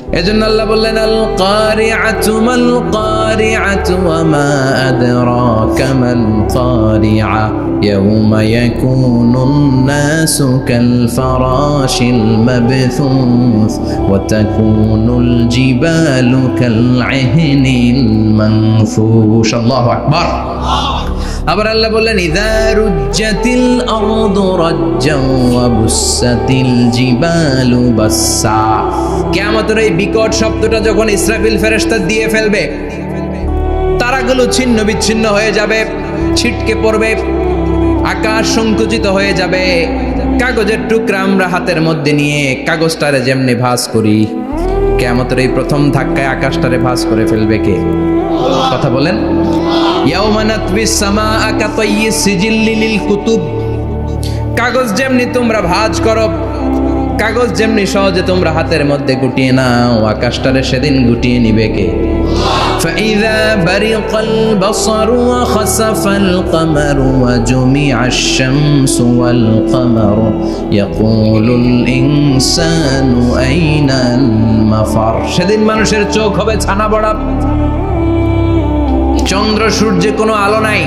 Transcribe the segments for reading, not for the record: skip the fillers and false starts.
এজন্য আল্লাহ বললেন আল কারিআতু মাল কারিআতু ওয়া মা আদরাকা মাল কারিআ ইয়াউমা ইয়াকুনুন নাসু কাল ফারাশিল মাবথুস ওয়া তাকুনুল জিবালু কাল ইহনিল মানফুশ। আল্লাহু আকবার। আবার আল্লাহ বললেন ইযা রুজ্জাতিল আরদু রাজ্জান ওয়া বুসাতিল জিবালু বাসসা। কিয়ামতের এই বিকট শব্দটা যখন ইসরাফিল ফেরেশতা দিয়ে ফেলবে, তারাগুলো ছিন্ন বিচ্ছিন্ন হয়ে যাবে, ছিটকে পড়বে, আকাশ সংকুচিত হয়ে যাবে। কাগজের টুকরা আমরা হাতের মধ্যে নিয়ে কাগজটারে যেমনি ভাঁজ করি, কিয়ামতের এই প্রথম ধাক্কায় আকাশটারে ভাঁজ করে ফেলবে কে? কথা বলেন। ইয়াউমা নাতবিস সামাআ কাতাইয়িস সিজিল্লি লিল কুতুব। কাগজ যেমনি তোমরা ভাঁজ করো, কাগজ যেমনি সহজে তোমরা হাতের মধ্যে গুটিয়ে নাও, আকাশটারে সেদিন গুটিয়ে নিবে কে? فإذا برق البصر وخسف القمر وجمع الشمس والقمر يقول الإنسان أين المفر। সেদিন মানুষের চোখ হবে ছানা বড়া, চন্দ্র সূর্যে কোনো আলো নাই,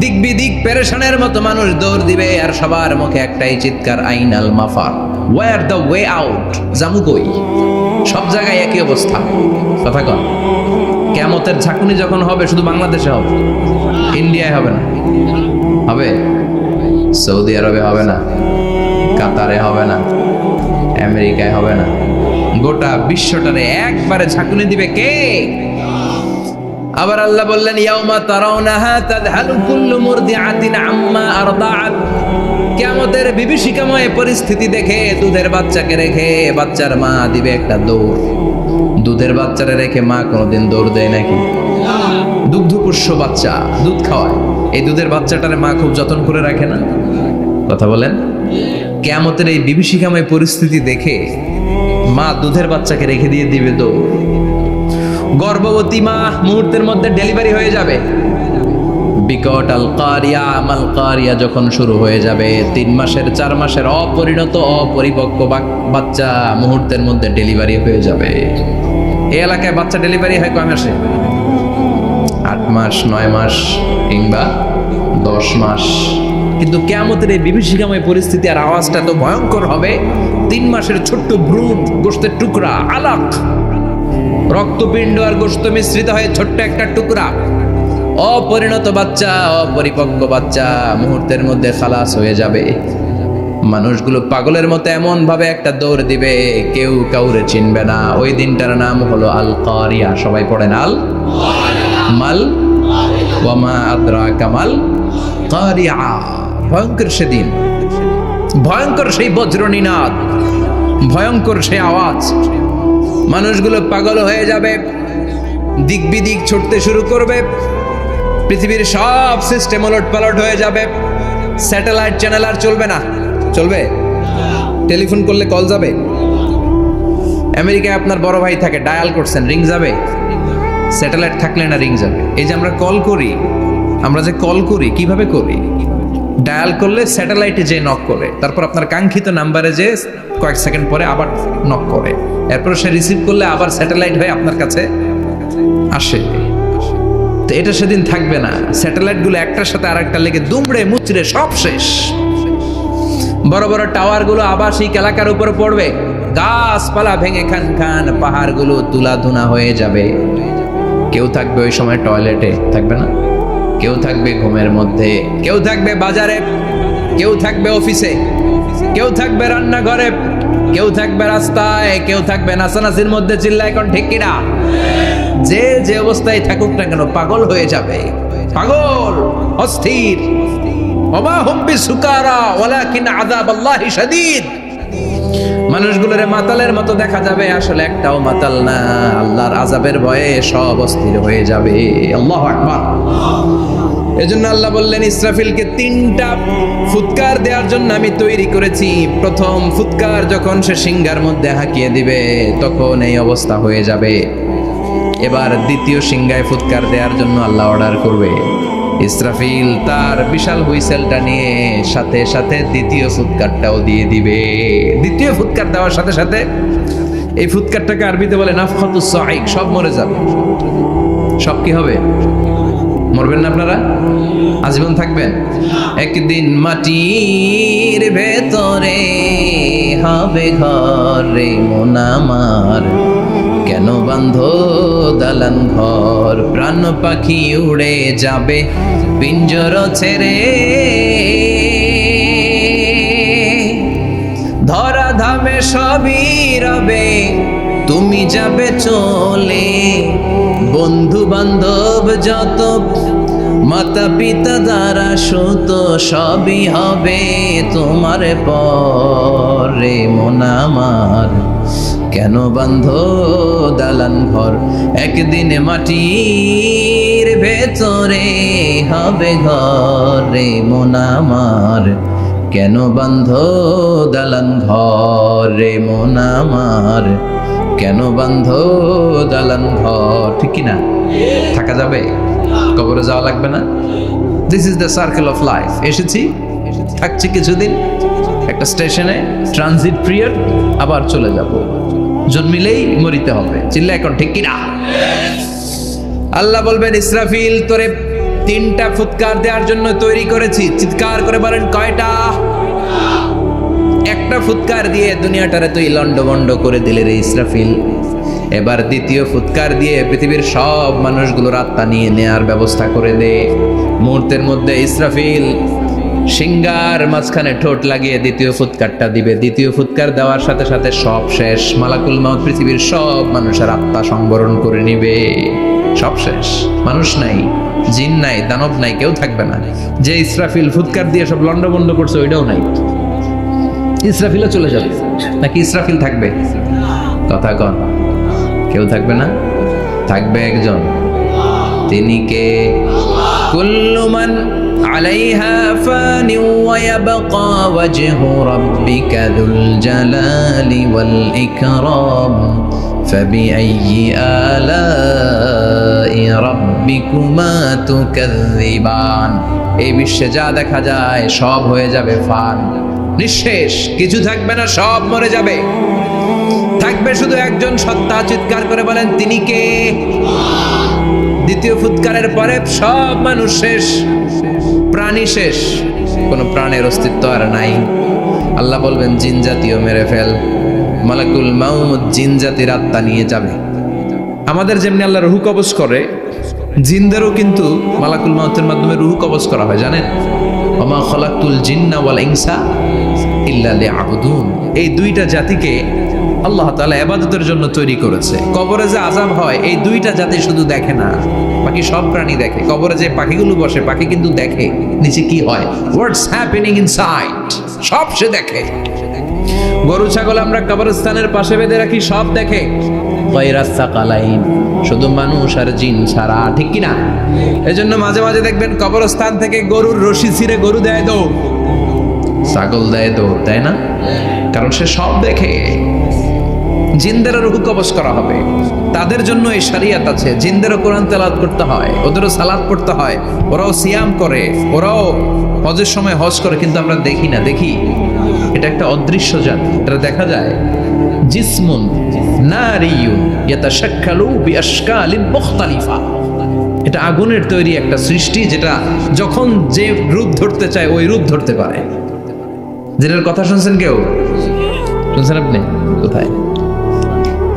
দিক বিদিক পেরেশানের মতো মানুষ দৌড় দিবে, আর সবার মুখে একটাই চিৎকার, আইনাল মাফার, ওয়্যার দ্য ওয়ে আউট, জামু কই? সব জায়গায় একই অবস্থা। কথা কন। কিয়ামতের ঝাঁকুনি যখন হবে শুধু বাংলাদেশে হবে, ইন্ডিয়ায় হবে না, হবে সৌদি আরবে হবে না, কাতারে হবে না, আমেরিকায় হবে না, গোটা বিশ্বটারে একবারে ঝাঁকুনি দিবে কে? আবার আল্লাহ বললেন ইয়াউমা তারাউনাহা তাযহালু কুল্লু মুরদিআতিন আম্মা আরদাআত। কিয়ামতের বিভীষিকাময় পরিস্থিতি দেখে দুধের বাচ্চাকে রেখে বাচ্চার মা দিবে একটা দৌড়। দুধের বাচ্চারে রেখে মা কোনোদিন দৌড় দেয় নাকি? দুগ্ধপোষ্য বাচ্চা, দুধ খাওয়ায়, এই দুধের বাচ্চাটারে মা খুব যত্ন করে রাখে না? কথা বলেন। কিয়ামতের এই বিভীষিকাময় পরিস্থিতি দেখে মা দুধের বাচ্চাকে রেখে দিয়ে দিবে দৌড়। গর্ভবতী মা মুহূর্তের মধ্যে ডেলিভারি হয়ে যাবে। বিকট আল কারিয়া মাল কারিয়া যখন শুরু হয়ে যাবে, 3 মাসের 4 মাসের অপরিণত অপরিপক্ক বাচ্চা মুহূর্তের মধ্যে ডেলিভারি হয়ে যাবে। এই এলাকায় বাচ্চা ডেলিভারি হয় কয় মাসে? 8 মাস, 9 মাস কিংবা 10 মাস। কিন্তু কিয়ামতের এই বিভীষিকাময় পরিস্থিতি আর আওয়াজটা তো ভয়ঙ্কর হবে। 3 মাসের ছোট্ট ভ্রূণ, গোশতের টুকরা, আলাক, রক্তপিণ্ড আর গোশত মিশ্রিত হয়ে ছোট্ট একটা টুকরা, অপরিণত বাচ্চা, অপরিপক্ক বাচ্চা মুহূর্তের মধ্যে খালাস হয়ে যাবে। মানুষগুলো পাগলের মতো এমন ভাবে একটা দৌড় দিবে, কেউ কাউরে চিনবে না। ওই দিনটার নাম হলো আল কারিয়া। সবাই পড়েন আল মাল ওয়া মা আদরাকা মাল কারিয়া। ভয়ঙ্কর সেদিন, ভয়ঙ্কর সেই বজ্রনিনাদ, ভয়ঙ্কর সেই আওয়াজ। মানুষগুলো পাগল হয়ে যাবে, দিক বিদিক ছুটতে শুরু করবে, পৃথিবীর সব সিস্টেম ওলট পালট হয়ে যাবে। স্যাটেলাইট চ্যানেল আর চলবে না। চলবে? টেলিফোন করলে কল যাবে? আমেরিকায় আপনার বড় ভাই থাকে, ডায়াল করছেন, রিং যাবে? স্যাটেলাইট থাকলে না রিং যাবে? এই যে আমরা কল করি, আমরা যে কল করি কিভাবে করি? ডায়াল করলে স্যাটেলাইটে যে নক করে, তারপর আপনার কাঙ্ক্ষিত নাম্বারে যে কয়েক সেকেন্ড পরে আবার নক করে, এরপর সে রিসিভ করলে আবার স্যাটেলাইট হয়ে আপনার কাছে আসে। তো এটা সেদিন থাকবে না। স্যাটেলাইটগুলো একটার সাথে আরেকটা লেগে দুমড়ে মুচড়ে সব শেষ। বড় বড় টাওয়ারগুলো আবাসিক এলাকার উপর পড়বে, গাছপালা ভেঙে খান খান, পাহাড়গুলো তুলাধুনা হয়ে যাবে। কেউ থাকবে ওই সময় টয়লেটে, থাকবে না? কেউ থাকবে ঘুমের মধ্যে, কেউ থাকবে বাজারে, কেউ থাকবে অফিসে, কেউ থাকবে রান্নাঘরে, কেউ থাকবে রাস্তায়, কেউ থাকবে নাচানাচির মধ্যে। চিল্লা এখন ঠিক কিনা? যে যে অবস্থায় থাকুক না কেন পাগল হয়ে যাবে, পাগল, অস্থির। ওমা হুম বিসুকারা ওয়ালাকিন আযাবাল্লাহি শাদীদ। মানুষগুলোরে মাতালের মতো দেখা যাবে, আসলে একটাও মাতাল না। আল্লাহর আযাবের ভয়ে সব অস্থির হয়ে যাবে। আল্লাহু আকবার। এজন্য আল্লাহ বললেন ইসরাফিলকে 3টা ফুৎকার দেওয়ার জন্য আমি তৈরি করেছি। প্রথম ফুৎকার যখন সে সিংহার মধ্যে হাঁকিয়ে দিবে, তখন এই অবস্থা হয়ে যাবে। এবার দ্বিতীয় সিংহায় ফুৎকার দেওয়ার জন্য আল্লাহ অর্ডার করবে। ইসরাফিল তার বিশাল হুইসেলটা নিয়ে সাথে সাথে দ্বিতীয় ফুৎকারটাও দিয়ে দিবে। দ্বিতীয় ফুৎকার দেওয়ার সাথে সাথে এই ফুৎকারটাকে আরবিতে বলে নাফখাতুস সাইক। সব মরে যাবে। সব কি হবে? মরবেন না আপনারা? আজীবন থাকবেন? একদিন মাটির ভেতরে হবে ঘর রে মন আমার, কেন বান্ধ দালান ঘর? প্রাণ পাখি উড়ে যাবে পিঞ্জর ছেড়ে, ধরা ধামে সবই রবে তুমি যাবে চলে। বন্ধু বান্ধব যত মাতা পিতা দ্বারা সুত সবই হবে তোমার পরে মন আমার, কেন বান্ধ দালান ঘর? একদিন মাটির ভেতরে হবে ঘর রে মন আমার, কেন বান্ধ দালান ঘর রে মন আমার, কেন বান্ধ দালান ঘর? ঠিক কিনা? থাকা যাবে? কবরে যাওয়া লাগবে না? This is the circle of life. এসেছি, থাকছি কিছুদিন একটা স্টেশনে, ট্রানজিট পিরিয়ড, আবার চলে যাব। জন্মিলেই মরিতে হবে। চিল্লা এখন ঠিক কিনা? আল্লাহ বলবেন ইসরাফিল তোরে 3টা ফুৎকার দেওয়ার জন্য তৈরি করেছি। চিৎকার করে বলেন কয়টা? একটা ফুৎকার দিয়ে দুনিয়াটারে তুই লন্ডভন্ড করে দিলে রে ইসরাফিল। এবার 2য় ফুৎকার দিয়ে পৃথিবীর সব মানুষগুলোর আত্মা নিয়ে নেয়ার ব্যবস্থা করে দে। মুহূর্তের মধ্যে ইসরাফিল সিংহার মাঝখানে ঠোঁট লাগিয়ে 2য় ফুৎকারটা দিবে। 2য় ফুৎকার দেওয়ার সাথে সাথে সব শেষ। মালাকুল মাউত পৃথিবীর সব মানুষের আত্মা সংবরণ করে নিবে। সব শেষ। মানুষ নাই, জিন নাই, দানব নাই, কেউ থাকবে না। যে ইসরাফিল ফুৎকার দিয়ে সব লন্ডভন্ড করছে ওইটাও নাই। ইসরাফিলও চলে যাবে নাকি ইসরাফিল থাকবে? কথা কন। কেউ থাকবে না? থাকবে একজন। তিনি কে? কুল্লু মান আলাইহা ফানি ওয়া ইয়াবকা ওয়াজহু রাব্বিকা যুল জালালি ওয়াল ইকরাম ফাবিআইয়ি আলাই রাব্বিকুমা তুকাযযিবান। এই বিশ্বে যা দেখা যায় সব হয়ে যাবে ফান, নিঃশেষ, কিছু থাকবে না, সব মরে যাবে। থাকবে শুধু একজন সত্তা। চিৎকার করে বলেন তিনি কে? 2য় ফুৎকারের পরে সব মানুষ শেষ, প্রাণী শেষ, কোনো প্রাণের অস্তিত্ব আর নাই। আল্লাহ বলবেন জিন জাতিও মেরে ফেল। মালাকুল মাউত জিন জাতির আত্মা নিয়ে যাবে। আমাদের যেমনি আল্লাহ রুহ কবজ করে, জিনদেরও কিন্তু মালাকুল মাউতের মাধ্যমে রুহ কবজ করা হয়, জানেন? ওমা খলাকতুল জিন্না ওয়াল ইনসা ইল্লা লিয়াবুদুন। এই 2টা জাতিকে আল্লাহ তাআলা ইবাদতের জন্য তৈরি করেছে। কবরে যে আযাব হয় এই 2টা জাতি শুধু দেখে না, বাকি সব প্রাণী দেখে। কবরে যে পাখিগুলো বসে, পাখি কিন্তু দেখে নিচে কি হয়, হোয়াটস হ্যাপেনিং ইনসাইড, সব সে দেখে। গরু ছাগল আমরা কবরস্থানের পাশে বেঁধে রাখি, সব দেখে। গায়রাস সাকালাইন, শুধু মানুষ আর জিন ছাড়া, ঠিক কিনা? এজন্য মাঝে মাঝে দেখবেন কবরস্থান থেকে গরুর রশি ছিঁড়ে গরু দেয় দৌড়, ছাগল দেয় দৌড়, তাই না? কারণ সে সব দেখে। জিনদেরও রূহ কবজ করা হবে, তাদের জন্য এই শরিয়ত আছে। জিনদেরও কোরআন তেলাওয়াত করতে হয়, ওদেরও সালাত পড়তে হয়, ওরাও সিয়াম করে, ওরাও হজের সময় হজ করে, কিন্তু আমরা দেখি না। দেখি এটা একটা অদৃশ্য জাতি, এটা দেখা যায়। জিসমুন নারিয়ুন ইয়াতাশাক্কালু বিআশকালিন মুখতালিফা। এটা আগুনের তৈরি একটা সৃষ্টি, যেটা যখন যে রূপ ধরতে চায় ওই রূপ ধরতে পারে। যেটার কথা শুনছেন কেউ? শুনছেন আপনি? কোথায়?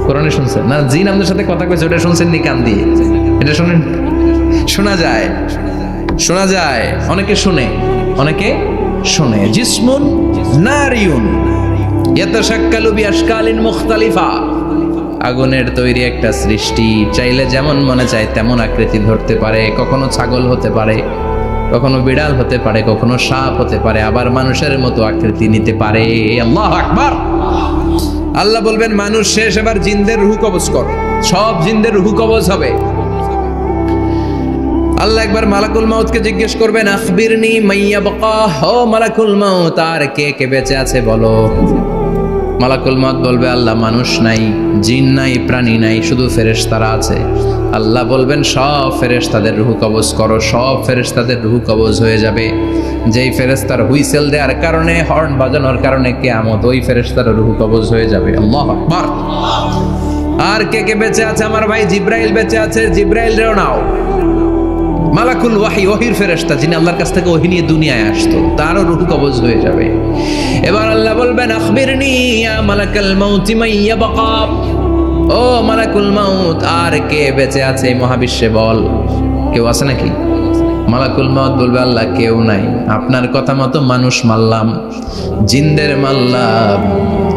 কোরআনে শুনছেন না? জিন আমাদের সাথে কথা কইছে, ওটা শুনছেন নি কান দিয়ে? এটা শুনেন? শোনা যায়, শোনা যায়। অনেকে শুনে, অনেকে শুনে। জিসমুন নারিয়ুন ইয়াতাশাক্কালু বিআশকালিন মুখতালিফা। আগুনের তৈরি একটা সৃষ্টি, চাইলে যেমন মনে চায় তেমন আকৃতি ধরতে পারে। কখনো ছাগল হতে পারে, কখনো বিড়াল হতে পারে, কখনো সাপ হতে পারে, আবার মানুষের মতো আকৃতি নিতে পারে। আল্লাহু আকবার। আল্লাহ বলবেন মানুষ শেষ, এবার জিনদের রূহ কবজ কর। সব জিনদের রূহ কবজ হবে। আল্লাহ একবার মালাকুল মাউতকে জিজ্ঞেস করবেন, আখবিরনি মাইয়া বাকা, ও মালাকুল মাউত, আর কে কে বেঁচে আছে বলো। মালাকুল মাউত বলবে, আল্লাহ মানুষ নাই, জিন নাই, প্রাণী নাই, শুধু ফেরেশতারা আছে। আল্লাহ বলবেন সব ফেরেশতাদের রূহ কবজ করো। সব ফেরেশতাদের রূহ কবজ হয়ে যাবে। যেই ফেরেশতার হুইসেল দেওয়ার কারণে, হর্ন বাজানোর কারণে কিয়ামত, ওই ফেরেশতার রূহ কবজ হয়ে যাবে। আল্লাহু আকবার। আর কে কে বেঁচে আছে? আমার ভাই জিব্রাইল বেঁচে আছে, জিব্রাইল রেও নাও। মালাকুল ওয়াহি, ওহির ফেরেশতা, যিনি আল্লাহর কাছ থেকে ওহী নিয়ে দুনিয়ায় আসতো, তারও রূহ কবজ হয়ে যাবে। এবার আল্লাহ বলবেন, আখবিরনি ইয়া মালাকাল মাউতি মান ইয়াবকা। ও মালাকুল মাউত, আর কে বেঁচে আছে এই মহাবিশ্বে? বল, কেউ আছে নাকি? মালাকুল মাউত বলবে, আল্লাহ কেউ নাই। আপনার কথা মতো মানুষ মারলাম, জিনদের মারলাম,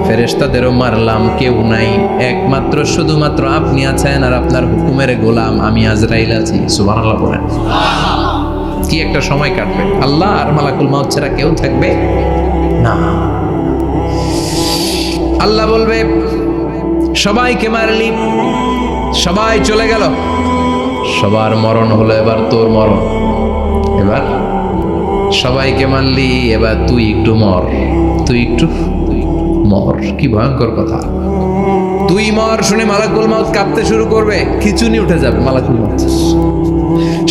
ফেরেশতাদেরও মারলাম, কেউ নাই। একমাত্র শুধুমাত্র আপনি আছেন, আর আপনার হুকুমের গোলাম আমি আজরাইল আছি। সুবহানাল্লাহ বলেন। কি একটা সময় কাটবে! আল্লাহ আর মালাকুল মাউত ছাড়া কেউ থাকবে না। আল্লাহ বলবে, সবাইকে মারলি, সবাই চলে গেল, সবার মরণ হলো, এবার তোর মরণ। এবার সবাইকে মারলি, এবার তুই একটু মর, তুই একটু মর। কি ভয়ঙ্কর কথা! তুই মর শুনে মালাকুল মাউত কাঁপতে শুরু করবে, খিচুনি উঠে যাবে মালাকুল মাউত।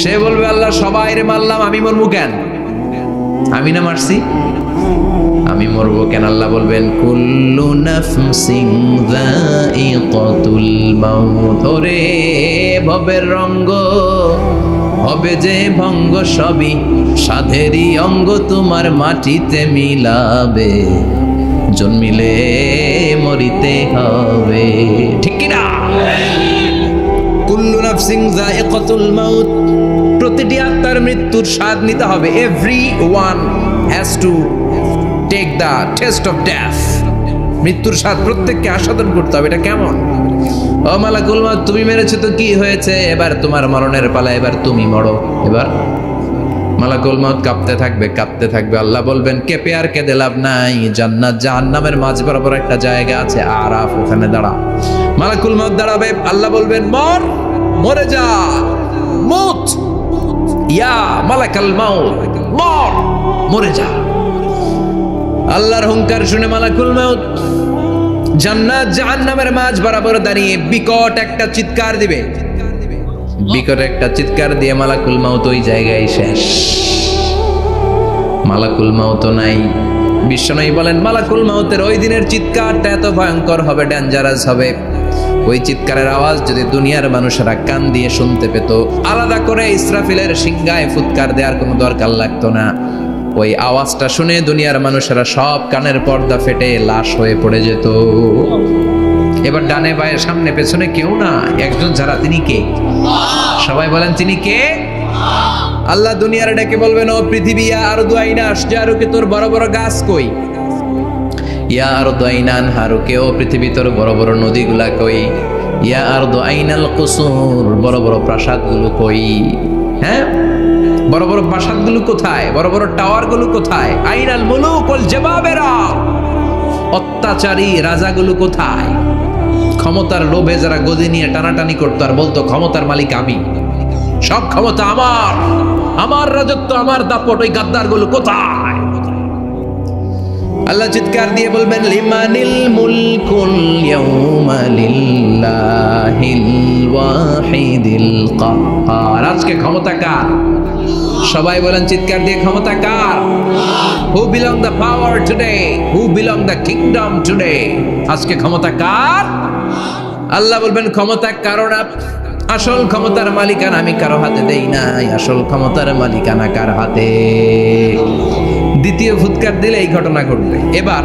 সে বলবে, আল্লাহ সবাই রে মারলাম, আমি মরবো কেন? আমি না মারছি, আমি মরবো কেন? আল্লাহ বলবেন, কুল্লু নাফসিন যায়িকাতুল মাউত। ওরে ভবের রঙ্গ, হবে যে ভঙ্গ, সবই সাধেরই অঙ্গ, তোমার মাটিতে মিলাবে, জন্মিলে মরিতে হবে। ঠিক কি না? কুল্লু নাফসিন যায়িকাতুল মাউত, প্রতিটি আত্মার মৃত্যুর স্বাদ নিতে হবে। Every one has to take the taste of death. মৃত্যুর স্বাদ প্রত্যেককে আস্বাদন করতে হবে। এটা কেমন? ও মালাকুল মাউত, তুমি মেরেছো তো কি হয়েছে? এবার তোমার মরণের পালা, এবার তুমি মরো। এবার মালাকুল মাউত কাঁপতে থাকবে, কাঁপতে থাকবে। আল্লাহ বলবেন, কেঁপে আর কেঁদে লাভ নাই, জান্নাত জাহান্নামের মাঝ বরাবর একটা জায়গা আছে, আরাফ, ওখানে দাঁড়া। মালাকুল মাউত দাঁড়াবে, আল্লাহ বলবেন, মর, মরে যা, মুত, ইয়া মালাকাল মাউত, মর, মরে যা। আল্লাহর হুঙ্কার শুনে মালাকুল মাউত জান্নাত জাহান্নামের মাঝ বরাবর দাঁড়িয়ে বিকট একটা চিৎকার দিবে। বিকট একটা চিৎকার দিয়ে মালাকুল মাউত ওই জায়গায় শেষ। মালাকুল মাউত নাই। বিশ্বনবী বলেন, মালাকুল মাউতের ওই দিনের চিৎকারটা এত ভয়ঙ্কর হবে, ডেঞ্জারাস হবে। ওই চিৎকারের আওয়াজ যদি দুনিয়ার মানুষেরা কান দিয়ে শুনতে পেত, আলাদা করে ইসরাফিলের সিংহায় ফুৎকার দেওয়ার কোনো দরকার লাগতো না। ওই আওয়াজটা শুনে দুনিয়ার মানুষেরা সব কানের পর্দা ফেটে লাশ হয়ে পড়ে যেত। এবার ডানে বায়ে সামনে পেছনে কেউ না, একজন যারা, তিনি কে? সবাই বলেন, তিনি কে? আল্লাহ দুনিয়ার ডেকে বলবেন, ও পৃথিবী, আর দুআইনা আশজারুকে, তোর বড় বড় গাছ কই? ইয়া আরদু আইনান হারুকে, ও পৃথিবী তোর বড় বড় নদীগুলা কই? ইয়া আরদু আইনাল কুসুর, বড় বড় প্রাসাদগুলো কই? হ্যাঁ, বড় বড় প্রাসাদগুলো কোথায়? বড় বড় টাওয়ারগুলো কোথায়? আইনাল মুলুক ওয়াল জাবাবেরা, অত্যাচারী রাজাগুলো কোথায়? ক্ষমতার লোভে যারা গদি নিয়ে টানাটানি করতো আর বলতো ক্ষমতার মালিক আমি, সব ক্ষমতা আমার, আমার রাজত্ব, আমার দাপট, ওই গাদ্দারগুলো কোথায়? আল্লাহ চিৎকার দিয়ে বলবেন, লিমানিল মুলকুল ইয়াউমা লিল্লাহিল ওয়াহিদিল কাহ্হার। আজকে ক্ষমতা কার? সবাই বলেন চিৎকার দিয়ে, ক্ষমতা কার? Who belong the power today, who belong the kingdom today? আজকে ক্ষমতা কার? আল্লাহ বলবেন, ক্ষমতা কারো না, আসল ক্ষমতার মালিকানা আমি কারো হাতে দেই নাই, আসল ক্ষমতার মালিকানা কার হাতে? দ্বিতীয় ফুৎকার দিলে এই ঘটনা ঘটবে। এবার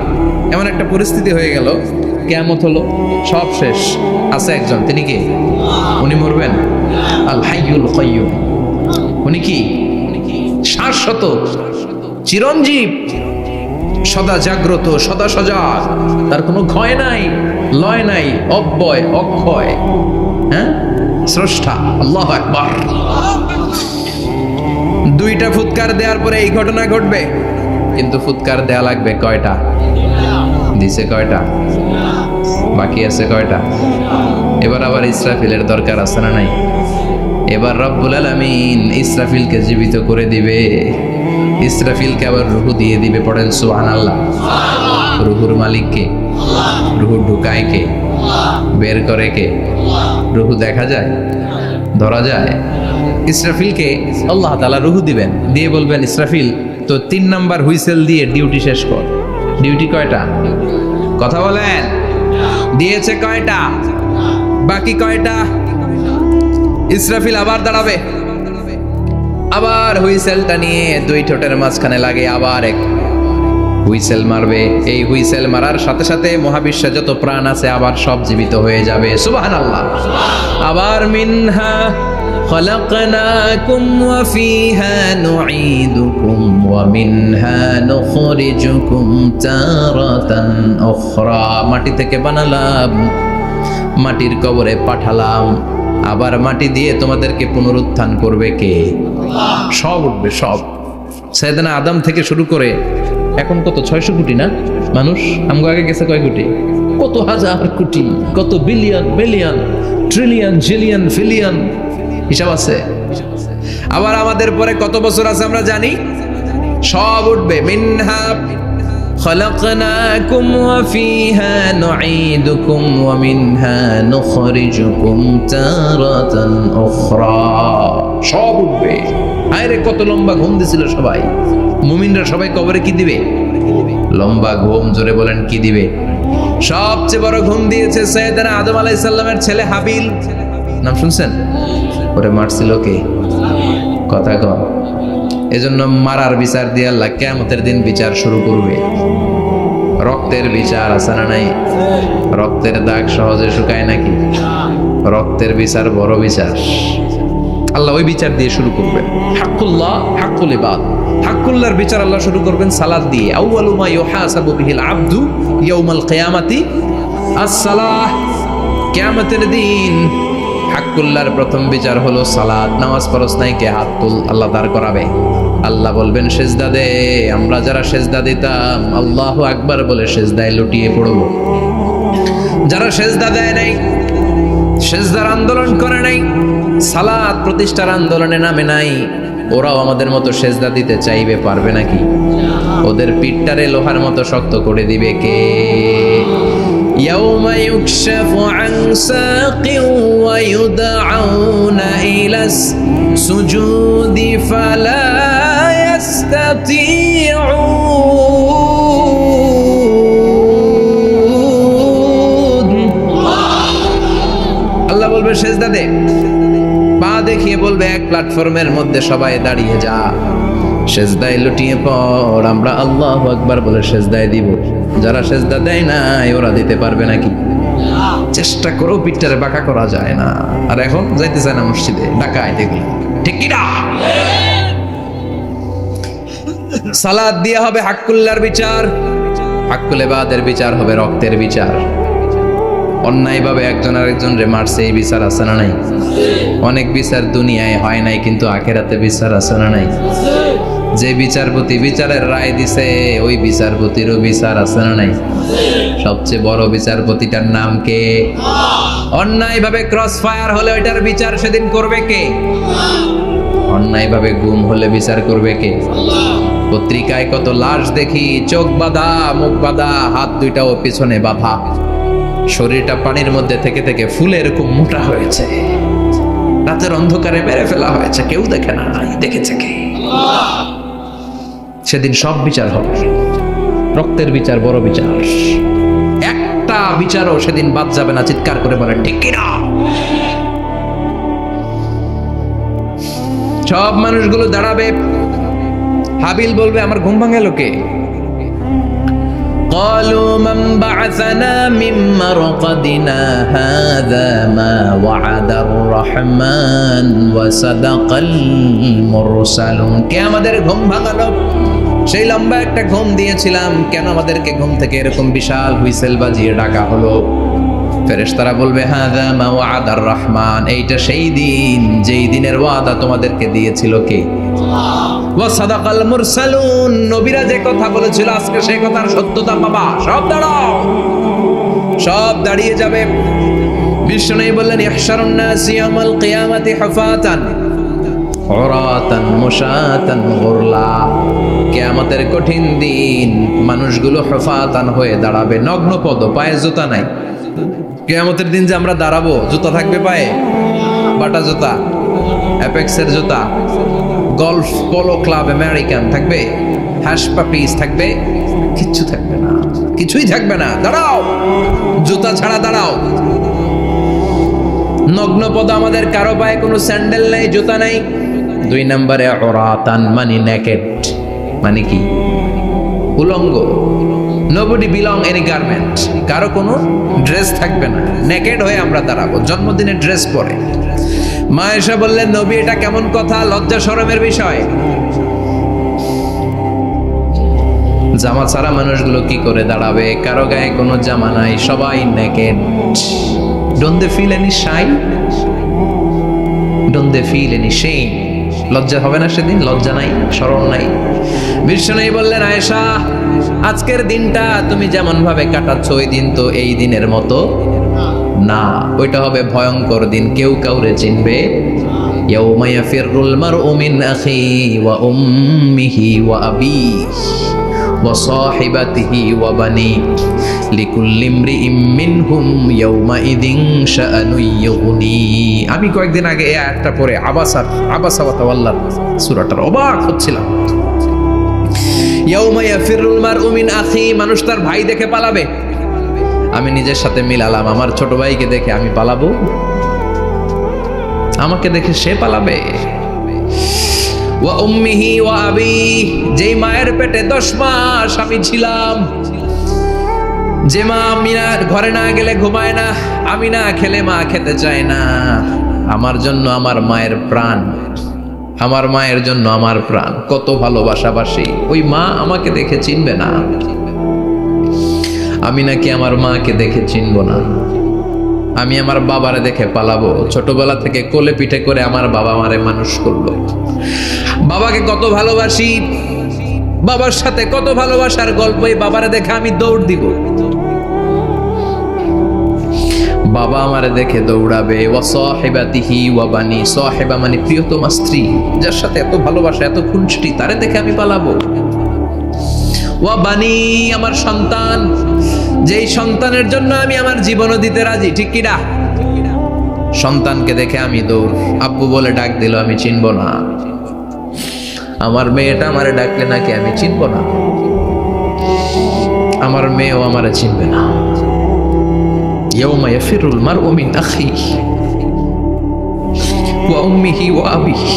এমন একটা পরিস্থিতি হয়ে গেল, কিয়ামত হলো, সব শেষ। আছে একজন, তিনি কি? উনি মরবেন? আল হাইয়ুল কাইয়ুম। উনি কি? শাশ্বত, চিরঞ্জীব, সদা জাগ্রত, সদা সজাগ, তার কোনো ক্ষয় নাই, লয় নাই, অব্যয়, অক্ষয়। হ্যাঁ, স্রষ্টা। আল্লাহু আকবার। দুইটা ফুৎকার দেওয়ার পরে এই ঘটনা ঘটবে, কিন্তু ফুৎকার দেয়া লাগবে কয়টা? দিছে কয়টা? বাকি আছে কয়টা? এবার আবার ইসরাফিলের দরকার আছে না নাই? এবার রব্বুল আলামিন ইসরাফিলকে জীবিত করে দিবে, ইসরাফিলকে আবার রূহ দিয়ে দিবে। পড়েন সুবহানাল্লাহ। রূহুর মালিক কে? রূহ ঢুকায় কে? বের করে কে? রূহ দেখা যায়, ধরা যায়? ইসরাফিলকে আল্লাহ তাআলা রূহ দিবেন, দিয়ে বলবেন, ইসরাফিল তো 3 নাম্বার হুইসেল দিয়ে ডিউটি শেষ কর। ডিউটি কয়টা? কথা বলেন, দিয়েছে কয়টা? বাকি কয়টা? ইসরাফিল আবার দাঁড়াবে, আবার হুইসেলটা নিয়ে 2 ঠোঁটের মাঝখানে লাগে আবার এক হুইসেল মারবে। এই হুইসেল মারার সাথে সাথে মহাবিশ্বে যত প্রাণ আছে আবার সব জীবিত হয়ে যাবে। সুবহানাল্লাহ। আবার মিনহা খলাকনাকুম ওয়া ফিহা নুঈদুকুম ওয়া মিনহা নুখরিজুকুম তারাতান উখরা। মাটি থেকে বানালাম, মাটির কবরে পাঠালাম, আবার মাটি দিয়ে তোমাদেরকে পুনরুত্থান করবে কে? সব উঠবে, সব। সাইয়েদনা আদম থেকে শুরু করে এখন কত 600 কোটি না মানুষ? আমগো আগে গেছে কয় কোটি? কত হাজার কোটি, কত billion, million, trillion, zillion, pillion, হিসাব আছে। আবার আমাদের পরে কত বছর আছে আমরা জানি? সব উঠবে। মিনহা খলাকনাকুম ওয়া ফিহা নুঈদুকুম ওয়া মিনহা নুখরিজুকুম তারাতান উখরা। সব উঠবে। আরে কত লম্বা ঘুম দিছিল সবাই। মুমিনরা সবাই কবরে কি দিবে? লম্বা ঘুম। জোরে বলেন কি দিবে? সবচেয়ে বড় ঘুম দিয়েছে সাইয়েদনা আদম আলাইহিস সালামের ছেলে হাবিল। নাম শুনছেন? ওরে মারছিল কে? কথা কম। এজন্য মারার বিচার দিয়ে আল্লাহ কিয়ামতের দিন বিচার শুরু করবে। রক্তের বিচার আছে না নাই? রক্তের দাগ সহজে শুকায় নাকি? রক্তের বিচার বড় বিচার। আল্লাহ ওই বিচার দিয়ে শুরু করবেন। হাক্কুল্লাহ, হাক্কুল ইবাদ। হাক্কুল্লাহর বিচার আল্লাহ শুরু করবেন সালাত দিয়ে। আউয়ালু মা ইউহাসাবু বিহিল আবদু ইয়াউমাল কিয়ামাতি আস-সালাহ। কিয়ামতের দিন হাক্কুল্লাহর প্রথম বিচার হলো সালাত। নামাজ পড়স নাই কে? হাত তুল। আল্লাহ দাঁড় করাবে। আল্লাহ বলবেন সেজদা দে। আমরা যারা সেজদা দিতাম আল্লাহু আকবার বলে সেজদায় লুটিয়ে পড়ব। যারা সেজদা দেয় নাই, সেজদার আন্দোলন করে নাই, সালাত প্রতিষ্ঠার আন্দোলনে নামে নাই, ওরাও আমাদের মতো সেজদা দিতে চাইবে, পারবে নাকি? ওদের পিঠটারে লোহার মতো শক্ত করে দিবে কে? ইয়াউমা ইউকশাফু আন সাকিন ওয়া ইউদআউনা ইলাস সুজুদি ফালা ইয়াস্তাতিউন। আল্লাহ বলবে সেজদা দে। পা দেখিয়ে বলবে এক প্ল্যাটফর্মের মধ্যে সবাই দাঁড়িয়ে যা, সেজদায় লুটিয়ে পড়। আমরা আল্লাহু আকবার বলে সেজদায় দিব। যারা সেজদা দেয় নাই ওরা দিতে পারবে নাকি? চেষ্টা করেও পিঠটারে বাঁকা করা যায় না। আর এখন যাইতে চায় না মসজিদে, ডাকায় এগুলো, ঠিক কি না? সালাত দিয়ে হবে হাক্কুল্লাহর বিচার, হাক্কুল ইবাদের বিচার হবে রক্তের বিচার। অন্যায়ভাবে একজন আরেকজনরে মারছে, এই বিচার আছে না নাই? অনেক বিচার দুনিয়ায় হয় নাই, কিন্তু আখিরাতে বিচার আছে না নাই? যে বিচারপতি বিচারের রায় দিছে ওই বিচারপতিরও বিচার আছে না নাই? সবচেয়ে বড় বিচারপতিটার নাম কে? অন্যায়ভাবে ক্রস ফায়ার হলে ওইটার বিচার সেদিন করবে কে? অন্যায়ভাবে গুম হলে বিচার করবে কে? পত্রিকায় কত লাশ দেখি, চোখ বাঁধা, মুখ বাঁধা, হাত দুইটাও পিছনে বাঁধা, শরীরটা পানির মধ্যে থেকে থেকে ফুলে এরকম মোটা হয়েছে, রাতের অন্ধকারে মেরে ফেলা হয়েছে, কেউ দেখে না, দেখেছে কে? সেদিন সব বিচার হবে। রক্তের বিচার বড় বিচার। একটা বিচারও সেদিন বাদ যাবে না। চিৎকার করে বলেন ঠিক কিনা? সব মানুষগুলো দাঁড়াবে। হাবিল বলবে আমার ঘুম ভাঙালো কে? قالوا من بعثنا من مرقدنا هذا ما وعد الرحمن وصدق المرسلون। কে আমাদের ঘুম ভাঙালো? সেই লম্বা একটা ঘুম দিয়েছিলাম, কেন আমাদেরকে ঘুম থেকে এরকম বিশাল হুইসেল বাজিয়ে ডাকা হলো? ফেরেশতারা বলবে হাযা মা ওয়াদার রহমান, এইটা সেই দিন যেই দিনের ওয়াদা তোমাদেরকে দিয়েছিল কে? ওয়া সাদাকাল মুরসালুন, নবীরা যে কথা বলেছিল আজকে সেই কথার সত্যতা পাবা। সব দাঁড়াও, সব দাঁড়িয়ে যাবে। বিষ্ণু বললেন ইহশারুন নাস ইয়াউমাল কিয়ামাতি হুফাতান উরাতান মুশাতান গুরলা। কিয়ামতের কঠিন দিন মানুষগুলো হুফাতান হয়ে দাঁড়াবে, নগ্ন পদ, পায়ে জুতা নাই। কিয়ামতের দিন যে আমরা দাঁড়াবো, জুতা থাকবে পায়ে? বাটা জুতা, অ্যাপেক্সের জুতা, গলফ পোলো ক্লাব আমেরিকান থাকবে? হাঁস পাপিস থাকবে, কিচ্ছু থাকবে না, কিছুই থাকবে না। দাঁড়াও, জুতা ছাড়া দাঁড়াও। নগ্ন পদ, আমাদের কারো পায়ে কোনো স্যান্ডেল নাই, জুতা নাই। 2 নম্বরে অরাতান মানে নেকেড, মানে কি? উলঙ্গ। নোবডি বিলং এনি গার্মেন্ট, কারো কোনো ড্রেস থাকবে না, নেকেড হয়ে আমরা দাঁড়াবো, জন্মদিনে ড্রেস পরে। মা এসে বললেন, নবী এটা কেমন কথা, লজ্জা শরমের বিষয়। জামা ছাড়া মানুষগুলো কি করে দাঁড়াবে? কারো গায়ে কোনো জামা নাই, সবাই naked. Don't they feel any shy? Don't they feel any shame? লজ্জা হবে না সেদিন? লজ্জা নাই, শরম নাই। বিষ্ণু বললেন, আয়েশা আজকের দিনটা তুমি যেমন ভাবে কাটাচ্ছ, ওই দিন তো এই দিনের মতো না, ওইটা হবে ভয়ঙ্কর দিন, কেউ কাউরে চিনবে। ইয়াউমা ইয়াফিরুল মারউ মিন আখি ওয়া উম্মিহি ওয়া আবিহি ওয়া সাহিবাতিহি ওয়া বানি লিকুল্লি ইমরিইম মিনহুম ইয়াউমাইযিন শাআনু ইউগনি। আমি কয়েকদিন আগে এই আয়াতটা পড়ে আবাসা ওয়া তাওয়াল্লা সূরাটার অবাক হচ্ছিলাম। ইয়াউমা ইয়াফিরুল মারউ মিন আখি, মানুষ তার ভাই দেখে পালাবে। আমি নিজের সাথে মিলালাম, আমার ছোট ভাইকে দেখে আমি পালাবো? আমাকে দেখে সে পালাবে? ওয়া উম্মিহি ওয়া আবি, যেই মায়ের পেটে 10 মাস আমি ছিলাম, যে মা আমি না ঘরে না গেলে ঘুমায় না, আমি না খেলে মা খেতে চায় না, আমার জন্য আমার মায়ের প্রাণ, আমার মায়ের জন্য আমার প্রাণ, কত ভালোবাসাবাসী। ওই মা আমাকে দেখে চিনবে না, আমি নাকি আমার মাকে দেখে চিনব না। আমি আমার বাবারে দেখে পালাবো। ছোটবেলা থেকে কোলে পিঠে করে আমার বাবা আমারে মানুষ করলো, বাবাকে কত ভালোবাসি, বাবার সাথে কত ভালোবাসার গল্প, এই বাবারে দেখে আমি দৌড় দিব, বাবা আমারে দেখে দৌড়াবে। ওয়া সাহিবাতিহি ওয়া বানি, সাহিবা মানে প্রিয়তমা স্ত্রী, যার সাথে এত ভালোবাসা, এত খুনসুটি, তারে দেখে আমি পালাবো। ওয়া বানি, আমার সন্তান, যেই সন্তানের জন্য আমি আমার জীবনও দিতে রাজি, ঠিক কি না? সন্তানকে দেখে আমি দৌড়। আব্বু বলে ডাক দিল, আমি চিনব না। আমার মেয়েটা আমারে ডাকলে নাকি আমি চিনব না, আমার মেয়েও আমারে চিনবে না। ইয়াউমা ইয়াফিরুল মারউ মিন আখিহি ওয়া উম্মিহি ওয়া আবিহি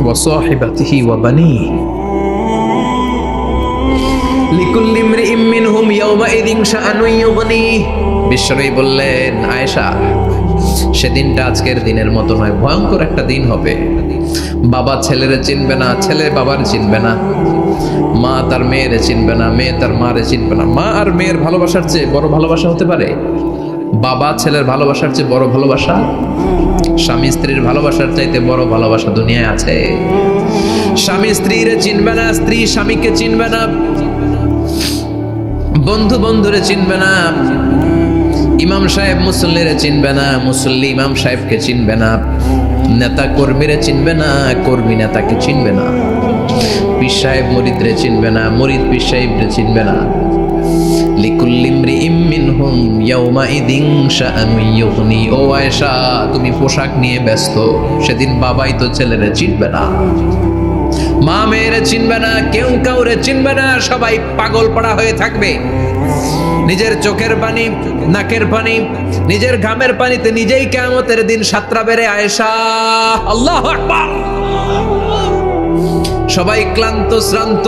ওয়া সাহিবাতিহি ওয়া বানিহি লিকুল্লি ইমরিইম মিনহুম ইয়াউমাইযিন শাআনু ইউগনি। বিশ্বনবী বললেন, আয়েশা সেদিনটা আজকের দিনের মতো নয়, ভয়ঙ্কর একটা দিন হবে। বাবা ছেলেরে চিনবে না, ছেলে বাবার চিনবে না, মা তার মেয়েরে চিনবে না, মেয়ে তার মারে চিনবে না। মা আর মেয়ের ভালোবাসার চেয়ে বড় ভালোবাসা হতে পারে? বাবা ছেলের ভালোবাসার চেয়ে বড় ভালোবাসা? স্বামী স্ত্রীর ভালোবাসার চাইতে বড় ভালোবাসা দুনিয়ায় আছে? স্বামী স্ত্রীরে চিনবে না, স্ত্রী স্বামীকে চিনবে না, বন্ধু বন্ধুরে চিনবে না, ইমাম সাহেব মুসল্লিরে চিনবে না, মুসল্লি ইমাম সাহেবকে চিনবে না, নেতা কর্মীরে চিনবে না, কর্মী নেতাকে চিনবে না, পীর সাহেব মুরিদরে চিনবে না, মুরিদ পীর সাহেবরে চিনবে না। লিকুল্লি ইমরিইম মিনহুম ইয়াউমাইযিন শাআনু ইউগনি। ও আয়েশা, তুমি পোশাক নিয়ে ব্যস্ত, সেদিন বাবাই তো ছেলেরে চিনবে না, মা মেয়েরে চিনবে না, কেউ কাউরে চিনবে না, সবাই পাগল পাড়া হয়ে থাকবে। নিজের চোখের পানি, নাকের পানি, নিজের ঘামের পানিতে নিজেই কিয়ামতের দিন সাতরা বেড়ে। আয়েশা, আল্লাহু আকবার। সবাই ক্লান্ত শ্রান্ত,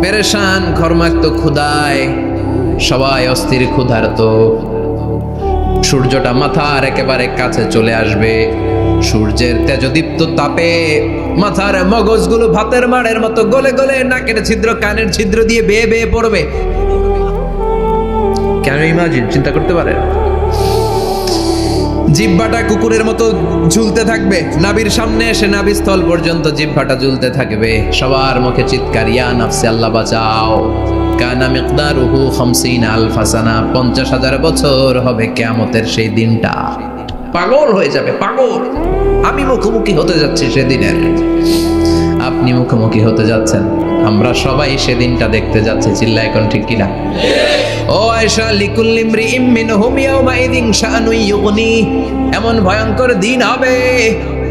পেরেশান, ঘর্মাক্ত ক্ষুধায়, সবাই অস্থির ক্ষুধার্ত। সূর্যটা মাথার একেবারে কাছে চলে আসবে, সূর্যের তেজদীপ্ত তাপে মাথার মগজগুলো ভাতের মাড়ের মতো গলে গলে নাকের ছিদ্র, কানের ছিদ্র দিয়ে বেয়ে বেয়ে পড়বে। কেন ইমাজিন, চিন্তা করতে পারেন? জিহ্বাটা কুকুরের মতো ঝুলতে থাকবে, নাভির সামনে এসে নাভিস্থল পর্যন্ত জিহ্বাটা ঝুলতে থাকবে। সবার মুখে চিৎকার, ইয়া নাফসি, আল্লাহ বাঁচাও। কানা মিকদারুহু 50 আলফা সানা, 50,000 বছর হবে কিয়ামতের সেই দিনটা। পাগল হয়ে যাবে, পাগল। আমি মুখোমুখি হতে যাচ্ছি সেদিনের, আপনি মুখোমুখি হতে যাচ্ছেন, আমরা সবাই সেদিনটা দেখতে যাচ্ছি। চিল্লা এখন ঠিক কিনা? ও আয়েশা, লিকুল্লি ইমরিইম মিনহুম ইয়াউমাইযিন শাআনু ইউগনি। এমন ভয়ঙ্কর দিন হবে,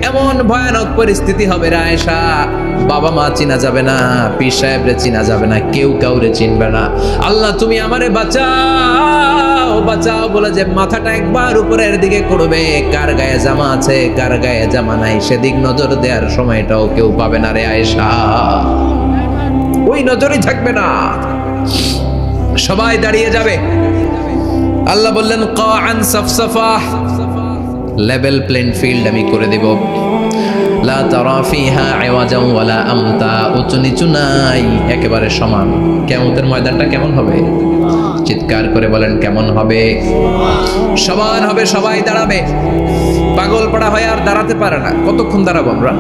এমন ভয়ানক পরিস্থিতি হবে রে আয়েশা, বাবা মা চিনা যাবে না, পীর সাহেবরে চিনা যাবে না, কেউ কাউরে চিনবে না। আল্লাহ তুমি আমারে বাঁচাও বাঁচাও বলে যে মাথাটা একবার উপরের দিকে করবে, কার গায়ে জামা আছে কার গায়ে জামা নাই সেদিক নজর দেওয়ার সময়টাও কেউ পাবে না রে আয়েশা, ওই নজরই থাকবে না, সবাই দাঁড়িয়ে যাবে। আল্লাহ বললেন কাআন সাফসাফা, লেভেল প্লেন ফিল্ড আমি করে দেব, লা তারা ফিহা আওয়াজান ওয়ালা আমতা, উঁচু নিচু নাই, একেবারে সমান। কিয়ামতের ময়দানটা কেমন হবে? চিৎকার করে বলেন কেমন হবে? সমান হবে, সবাই দাঁড়াবে। পাগল পাড়া হয়ে আর দাঁড়াতে পারে না। কতক্ষণ দাঁড়াবো আমরা?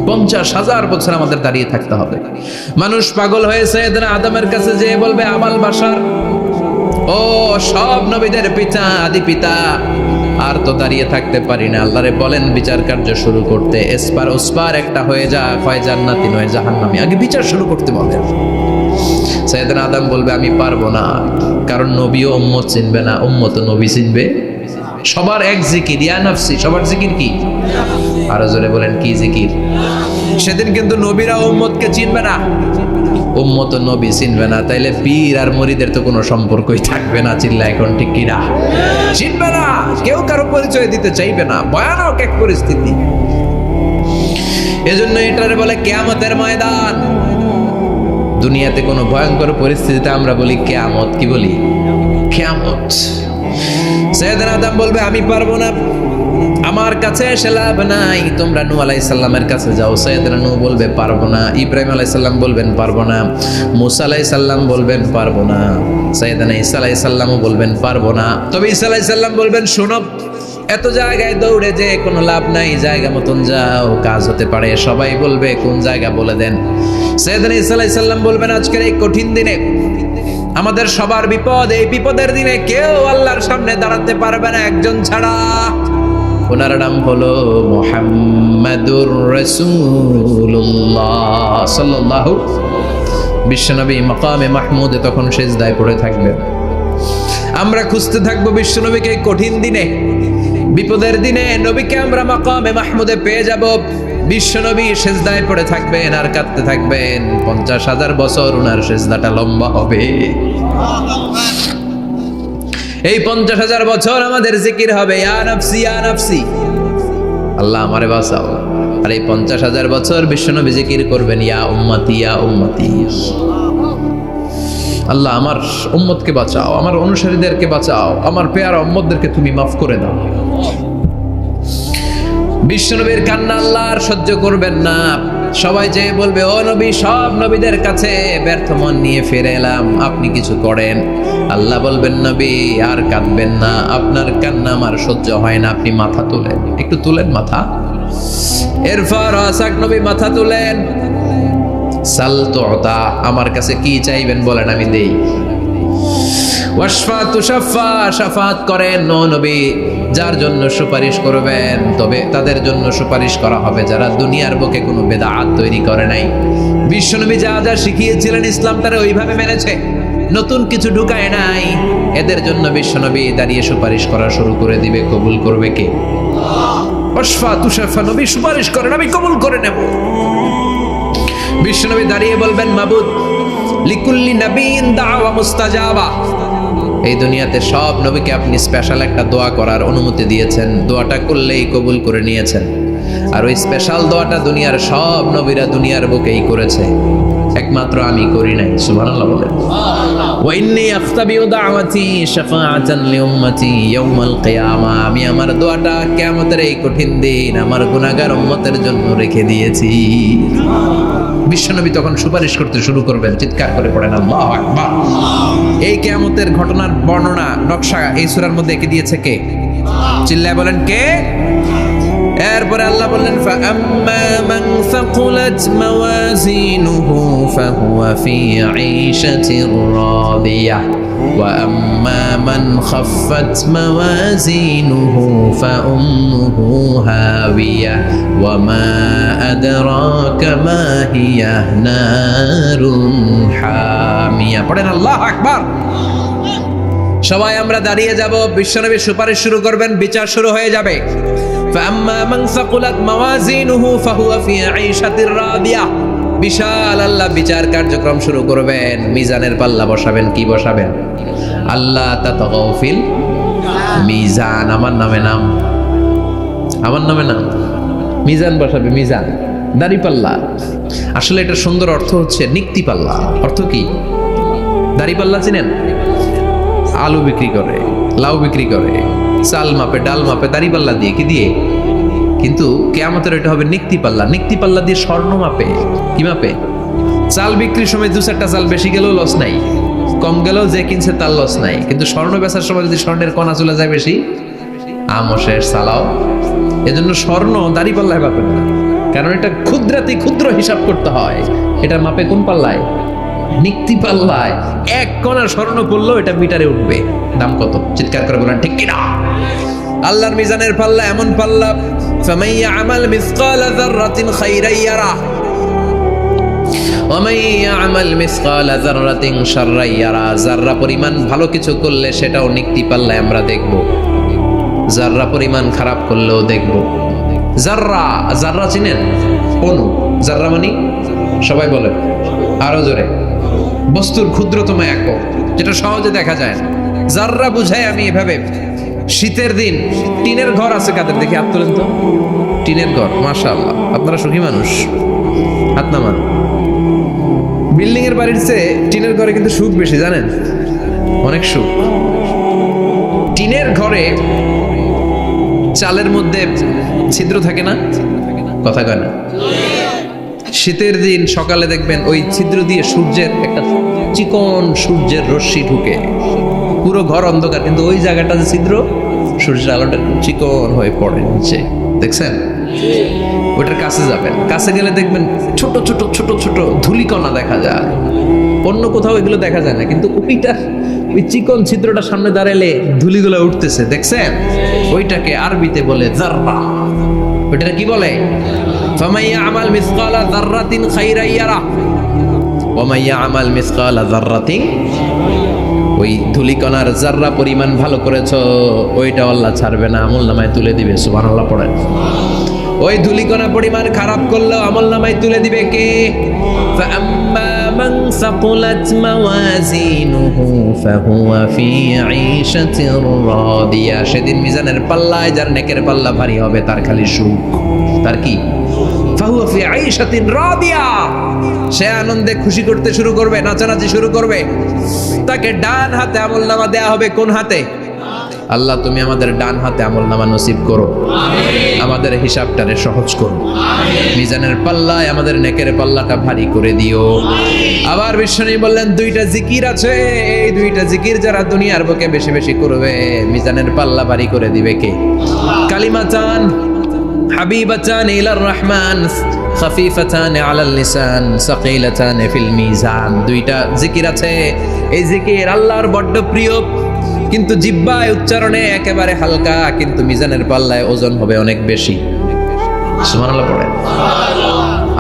50,000 বছর আমাদের দাঁড়িয়ে থাকতে হবে। মানুষ পাগল হয়েছে সাইয়েদনা আদমের কাছে যেয়ে বলবে আবাল বাশার, ও সব নবীদের পিতা আদি পিতা, আর তো দাঁড়িয়ে থাকতে পারি না, আল্লাহরে বলেন বিচার কার্য শুরু করতে। এসপার ওসপার একটা হয়ে যা, হয় জান্নাতি নয় জাহান্নামী, আগে বিচার শুরু করতে বলেন। সাইয়েদনা আদম বলবে আমি পারবো না, কারণ নবীও উম্মত চিনবে না, উম্মত নবী চিনবে। সবার এক জিকির, ইয়া নাফসি, সবার জিকির কি? আরো জোরে বলেন কি জিকির? সেদিন কিন্তু নবীরা উম্মতকে চিনবে না, উম্মত নবী চিনবে না, তাইলে পীর আর মুরিদের তো কোনো সম্পর্কই থাকবে না। চিল্লা এখন ঠিক কিনা? চিনবে না, কেউ কারো পরিচয় দিতে চাইবে না, ভয়ানক এক পরিস্থিতি। এজন্য এটারে বলে কিয়ামতের ময়দান। দুনিয়াতে কোনো ভয়ঙ্কর পরিস্থিতিতে আমরা বলি কিয়ামত, কি বলি? কিয়ামত। সাইয়েদনা আদম বলবে আমি পারবো না, আমার কাছে এসে লাভ নাই, তোমরা নূহ আলাইহিস সালামের কাছে যাও। সাইয়েদনা নূহ বলবে পারবো না, ইব্রাহিম আলাইহিস সালাম বলবেন পারবো না, মূসা আলাইহিস সালাম বলবেন পারবো না, সাইয়েদনা ঈসা আলাইহিস সালামও বলবেন পারবো না। তবে ঈসা আলাইহিস সালাম বলবেন শোনো, এত জায়গায় দৌড়ে যে কোনো লাভ নাই, জায়গা মতন যাও, কাজ হতে পারে। সবাই বলবে কোন জায়গা বলে দেন। সাইয়েদনা ঈসা আলাইহিস সালাম বলবেন আজকের এই কঠিন দিনে আমাদের সবার বিপদ, এই বিপদের দিনে কেউ আল্লাহর সামনে দাঁড়াতে পারবে না একজন ছাড়া। ওনার নাম হলো মুহাম্মাদুর রাসূলুল্লাহ সাল্লাল্লাহু। বিশ্বনবী মাকামে মাহমুদে তখন সিজদায় পড়ে থাকবেন। আমরা খুঁজতে থাকবো বিশ্বনবীকে এই কঠিন দিনে, বিপদের দিনে নবীকে আমরা মাকামে মাহমুদে পেয়ে যাব। বিশ্বনবী সিজদায় পড়ে থাকবেন আর কাঁদতে থাকবেন। 50,000 বছর ওনার সিজদাটা লম্বা হবে। এই 50,000 বছর আমাদের জিকির হবে ইয়া নাফসি ইয়া নাফসি, আল্লাহ আমারে বাঁচাও। আর এই 50,000 বছর বিশ্বনবী জিকির করবেন ইয়া উম্মতি ইয়া উম্মতি, আল্লাহ আমার উম্মতকে বাঁচাও, আমার অনুসারীদেরকে বাঁচাও, আমার পেয়ারা উম্মতদেরকে তুমি মাফ করে দাও। বিশ্বনবীর কান্না আল্লাহ আর সহ্য করবেন না। সবাই যে বলবে ও নবী, সব নবীদের কাছে ব্যর্থ মন নিয়ে ফিরে এলাম, আপনি কিছু করেন। আল্লাহ বলবেন নবী আর কাঁদবেন না, আপনার কান্না আমার সহ্য হয় না, আপনি মাথা তুলেন, একটু তুলেন মাথা। এরপর আসাক নবী মাথা তুলেন। সাল তুতা, আমার কাছে কি চাইবেন বলেন আমি দেই। ওয়াশফা তুশাফা, শাফাত করেন ও নবী, যার জন্য সুপারিশ করবেন তবে তাদের জন্য সুপারিশ করা হবে যারা দুনিয়ার বুকে কোনো বেদাত তৈরি করে নাই। বিশ্বনবী যা যা শিখিয়েছিলেন ইসলাম তারা ওইভাবে মেনেছে, নতুন কিছু ঢুকায় নাই। এদের জন্য বিশ্বনবী দাঁড়িয়ে সুপারিশ করা শুরু করে দিবে। কবুল করবে কে? ওয়াশফা তুশাফা, নবী সুপারিশ করেন, আমি কবুল করে নেব। বিশ্বনবী দাঁড়িয়ে বলবেন মাবুদ লিকুল্লি নবীন দাওয়া মুস্তাজাবা, এই দুনিয়াতে সব নবীকে আপনি স্পেশাল একটা দোয়া করার অনুমতি দিয়েছেন, দোয়াটা করলেই কবুল করে নিয়েছেন। আর ওই স্পেশাল দোয়াটা দুনিয়ার সব নবীরা দুনিয়ার বুকেই করেছে, একমাত্র আমি করি নাই। সুবহানাল্লাহ বলেন। ওয়া ইন্নী আখতাবিউ দাওয়াতি শাফাআতান লিউম্মতি ইয়াউমাল কিয়ামা, আমি আমার দোয়াটা কিয়ামতের এই কঠিন দিন আমার গুনাহগার উম্মতের জন্য রেখে দিয়েছি। বিশ্বনবী তখন সুপারিশ করতে শুরু করবেন, চিৎকার করে পড়েন আল্লাহু আকবার। এই কিয়ামতের ঘটনার বর্ণনা নকশা এই সূরার মধ্যে এঁকে দিয়েছে কে? চিল্লায় বলেন কে? এরপরে আল্লাহ বললেন ফাআম্মা মান সাকুলাত মাওয়াজিনুহু ফাহুয়া ফি ঈশাতির রাদিয়াহ ওয়া আম্মা মান খাফফাত মাওয়াজিনুহু ফাউম্মুহু হাওিয়া ওয়া মা আদরাকা মা হিয়া নারুন হামিয়া। পড়েন আল্লাহু আকবার। সবাই আমরা দাঁড়িয়ে যাব, বিশ্বনবী সুপারিশ শুরু করবেন, বিচার শুরু হয়ে যাবে। ফাআম্মা মান সাকুলাত মাওয়াজিনুহু ফাহুয়া ফি আইশাতির রাদিয়া। বিশাল আল্লাহ বিচার কার্যক্রম শুরু করবেন, মিজানের পাল্লা বসাবেন। কি বসাবেন? আল্লাহ তাতাগাউ ফিল মিজান। আমার নামে নাম মিজান বসাবে, মিজান দাড়ি পাল্লা। আসলে এটা সুন্দর অর্থ হচ্ছে নিক্তি পাল্লা। অর্থ কি? দাড়ি পাল্লা চিনেন? আলু বিক্রি করে, লাউ বিক্রি করে, চাল মাপে, ডাল মাপে, দাড়ি পাল্লা দিয়ে। কি দিয়ে? কিন্তু কিয়ামতের এটা হবে নিক্তি পাল্লা। নিক্তি পাল্লা দিয়ে স্বর্ণ মাপে। কি মাপে? চাল বিক্রির সময় 2-4টা চাল বেশি গেলেও লস নাই, কম গেলেও যে কিনছে তার লস নাই। কিন্তু স্বর্ণ বেচার সময় যদি স্বর্ণের কণা চলে যায় বেশি, আমশের সালাও। এজন্য স্বর্ণ দাড়ি পাল্লায় মাপেন না, কারণ এটা ক্ষুদ্রাতি ক্ষুদ্র হিসাব করতে হয়। এটা মাপে কোন পাল্লায়? নিক্তি পাল্লায়। 1 কণা স্বর্ণ পড়লেও এটা মিটারে উঠবে। দাম কত? চিৎকার করে বলেন ঠিক কিনা? আল্লাহর মিজানের পাল্লা এমন পাল্লা, ফামান ইয়ামাল মিসকালা যাররাতিন খাইরান ইয়ারা ওয়া মান ইয়ামাল মিসকালা যাররাতিন শাররান ইয়ারা। যাররা পরিমাণ ভালো কিছু করলে সেটাও নিক্তি পাল্লায় আমরা দেখব, যাররা পরিমাণ খারাপ করলেও দেখব। যাররা, যাররা চিনেন? অনু। যাররা মানে সবাই বলেন আরো জোরে, বস্তুর ক্ষুদ্রতম একক, যেটা সহজে দেখা যায় না। যাররা বুঝাই আমি এভাবে, শীতের দিন টিনের ঘর আছে কাদের? দেখি হাত তোলেন তো। টিনের ঘর, মাশাআল্লাহ, আপনারা সুখী মানুষ, হাত নামান। বিল্ডিং এর বাড়ির চেয়ে টিনের ঘরে কিন্তু সুখ বেশি, জানেন? অনেক সুখ। টিনের ঘরে চালের মধ্যে ছিদ্র থাকে না? কথা কয় না? শীতের দিন সকালে দেখবেন ওই ছিদ্র দিয়ে সূর্যের একটা চিকন সূর্যের রশ্মি ঢুকে, পুরো ঘর অন্ধকার, কিন্তু ওই জায়গাটা যে ছিদ্র, সূর্যের আলোটা চিকন হয়ে পড়ে নিচে, দেখছেন? ওইটার কাছে যাবেন, কাছে গেলে দেখবেন ছোট ছোট ছোট ছোট ধূলিকণা দেখা যায়। অন্য কোথাও এগুলো দেখা যায় না, কিন্তু ওইটা, ওই চিকন ছিদ্রটা সামনে দাঁড়ালে ধূলিগুলো উঠতেছে, দেখছেন? ওইটাকে আরবিতে বলে যাররা। ওইটা কি বলে? ফামান ইয়ামাল মিসকালা যাররাতিন খাইরান ইয়ারা ওয়া মান ইয়ামাল মিসকালা যাররাতিন। ওই ধূলিকণার যাররা পরিমাণ ভালো করেছো, ওইটা আল্লাহ ছাড়বে না, আমলনামায় তুলে দিবে। সুবহানাল্লাহ পড়েন। ওই ধূলিকণা পরিমাণ খারাপ করলেও আমলনামায় তুলে দিবে কে? ফাআম্মা মান সাকুলাত মাওয়াজিনুহু ফাহুয়া ফি আইশাতির রাদিয়া। সেদিন মিজানের পাল্লায় যার নেকের পাল্লা ভারী হবে, তার খালি সুখ। তার কি? ফাহুয়া ফি আইশাতিন রাদিয়া। সে আনন্দে খুশি করতে শুরু করবে, নাচানাচি শুরু করবে। তাকে ডান হাতে আমলনামা দেয়া হবে। কোন হাতে? আল্লাহ তুমি আমাদের ডান হাতে আমলনামা নসিব করো, আমাদের হিসাবটারে সহজ করো, মিজানের পাল্লায় আমাদের নেকের পাল্লাটা ভারী করে দিও। আবার বিশ্বনবী বললেন 2টা জিকির আছে, এই 2টা জিকির যারা দুনিয়ার বুকে বেশি বেশি করবে, মিজানের পাল্লা ভারী করে দিবে কে? কালিমাতান হাবিবাতান ইলার রহমান খাফিফাতান আলাল লিসান সাকিলাতান ফিল মিজান। 2টা জিকির আছে, এই জিকির আল্লাহর বড্ড প্রিয়, কিন্তু জিহ্বায় উচ্চারণে একেবারে হালকা, কিন্তু মিজানের পাল্লায় ওজন হবে অনেক বেশি। সুবহানাল্লাহ পড়ে।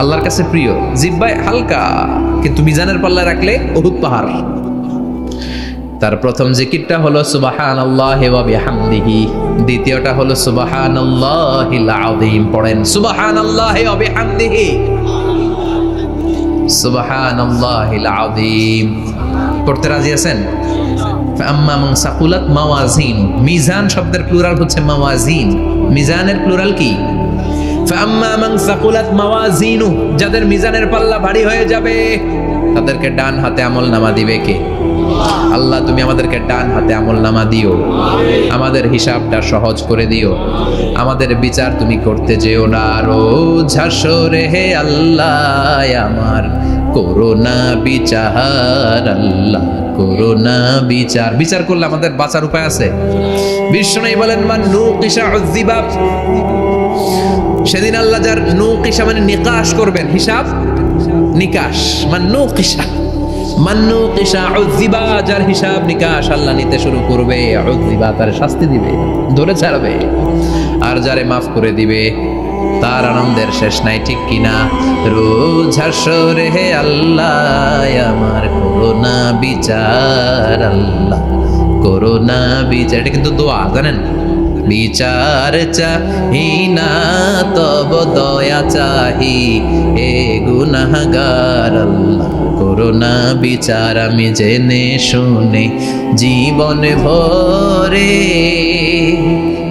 আল্লাহর কাছে প্রিয়, জিহ্বায় হালকা, কিন্তু মিজানের পাল্লায় রাখলে উহুদ পাহাড়। তার প্রথম জিকিরটা হলো সুবহানাল্লাহি ওয়া বিহামদিহি, দ্বিতীয়টা হলো সুবহানাল্লাহিল আযীম। পড়েন সুবহানাল্লাহি ওয়া বিহামদিহি, সুবহানাল্লাহিল আযীম। পড়তে রাজি আছেন? ফাআম্মা মান সাকুলাত মাওয়াজিন। মিজান শব্দের প্লুরাল হচ্ছে মাওয়াজিন। মিজানের প্লুরাল কি? ফাআম্মা মান সাকুলাত মাওয়াজিনু। যাদের মিজানের পাল্লা ভারী হয়ে যাবে, তাদেরকে ডান হাতে আমলনামা দিবে কে? আল্লাহ তুমি আমাদেরকে ডান হাতে আমলনামা দিও, আমাদের হিসাবটা সহজ করে দিও, আমাদের বিচার তুমি করতে যেও না। রোজ হাসরে হে আল্লাহ আমার করোনা বিচার, আল্লাহ করোনা বিচার। বিচার করলে আমাদের বাঁচার উপায় আছে। বিশ্বনবী বলেন মান নুকিশা উযিবা। সেদিন আল্লাহ যার নুকিশা মানে নিকাশ করবেন, হিসাব নিকাশ। মান নুকিশা, মান নুকিশা উযিবা, যার হিসাব নিকাশ আল্লাহ নিতে শুরু করবে, উযিবা তার শাস্তি দিবে, ধরে ছাড়বে। আর যারে মাফ করে দিবে তার আনন্দের শেষ নাই, ঠিক কিনা? রোজ হাসরে হে আল্লাহ আমার করোনা বিচার, আল্লাহ করোনা বিচার, এটা কিন্তু দোয়া জানেন। বিচার চাহি না তব দয়া চাহি, এ গুনাহগার আল্লাহ করোনা বিচার। আমি জেনে শুনে জীবন ভরে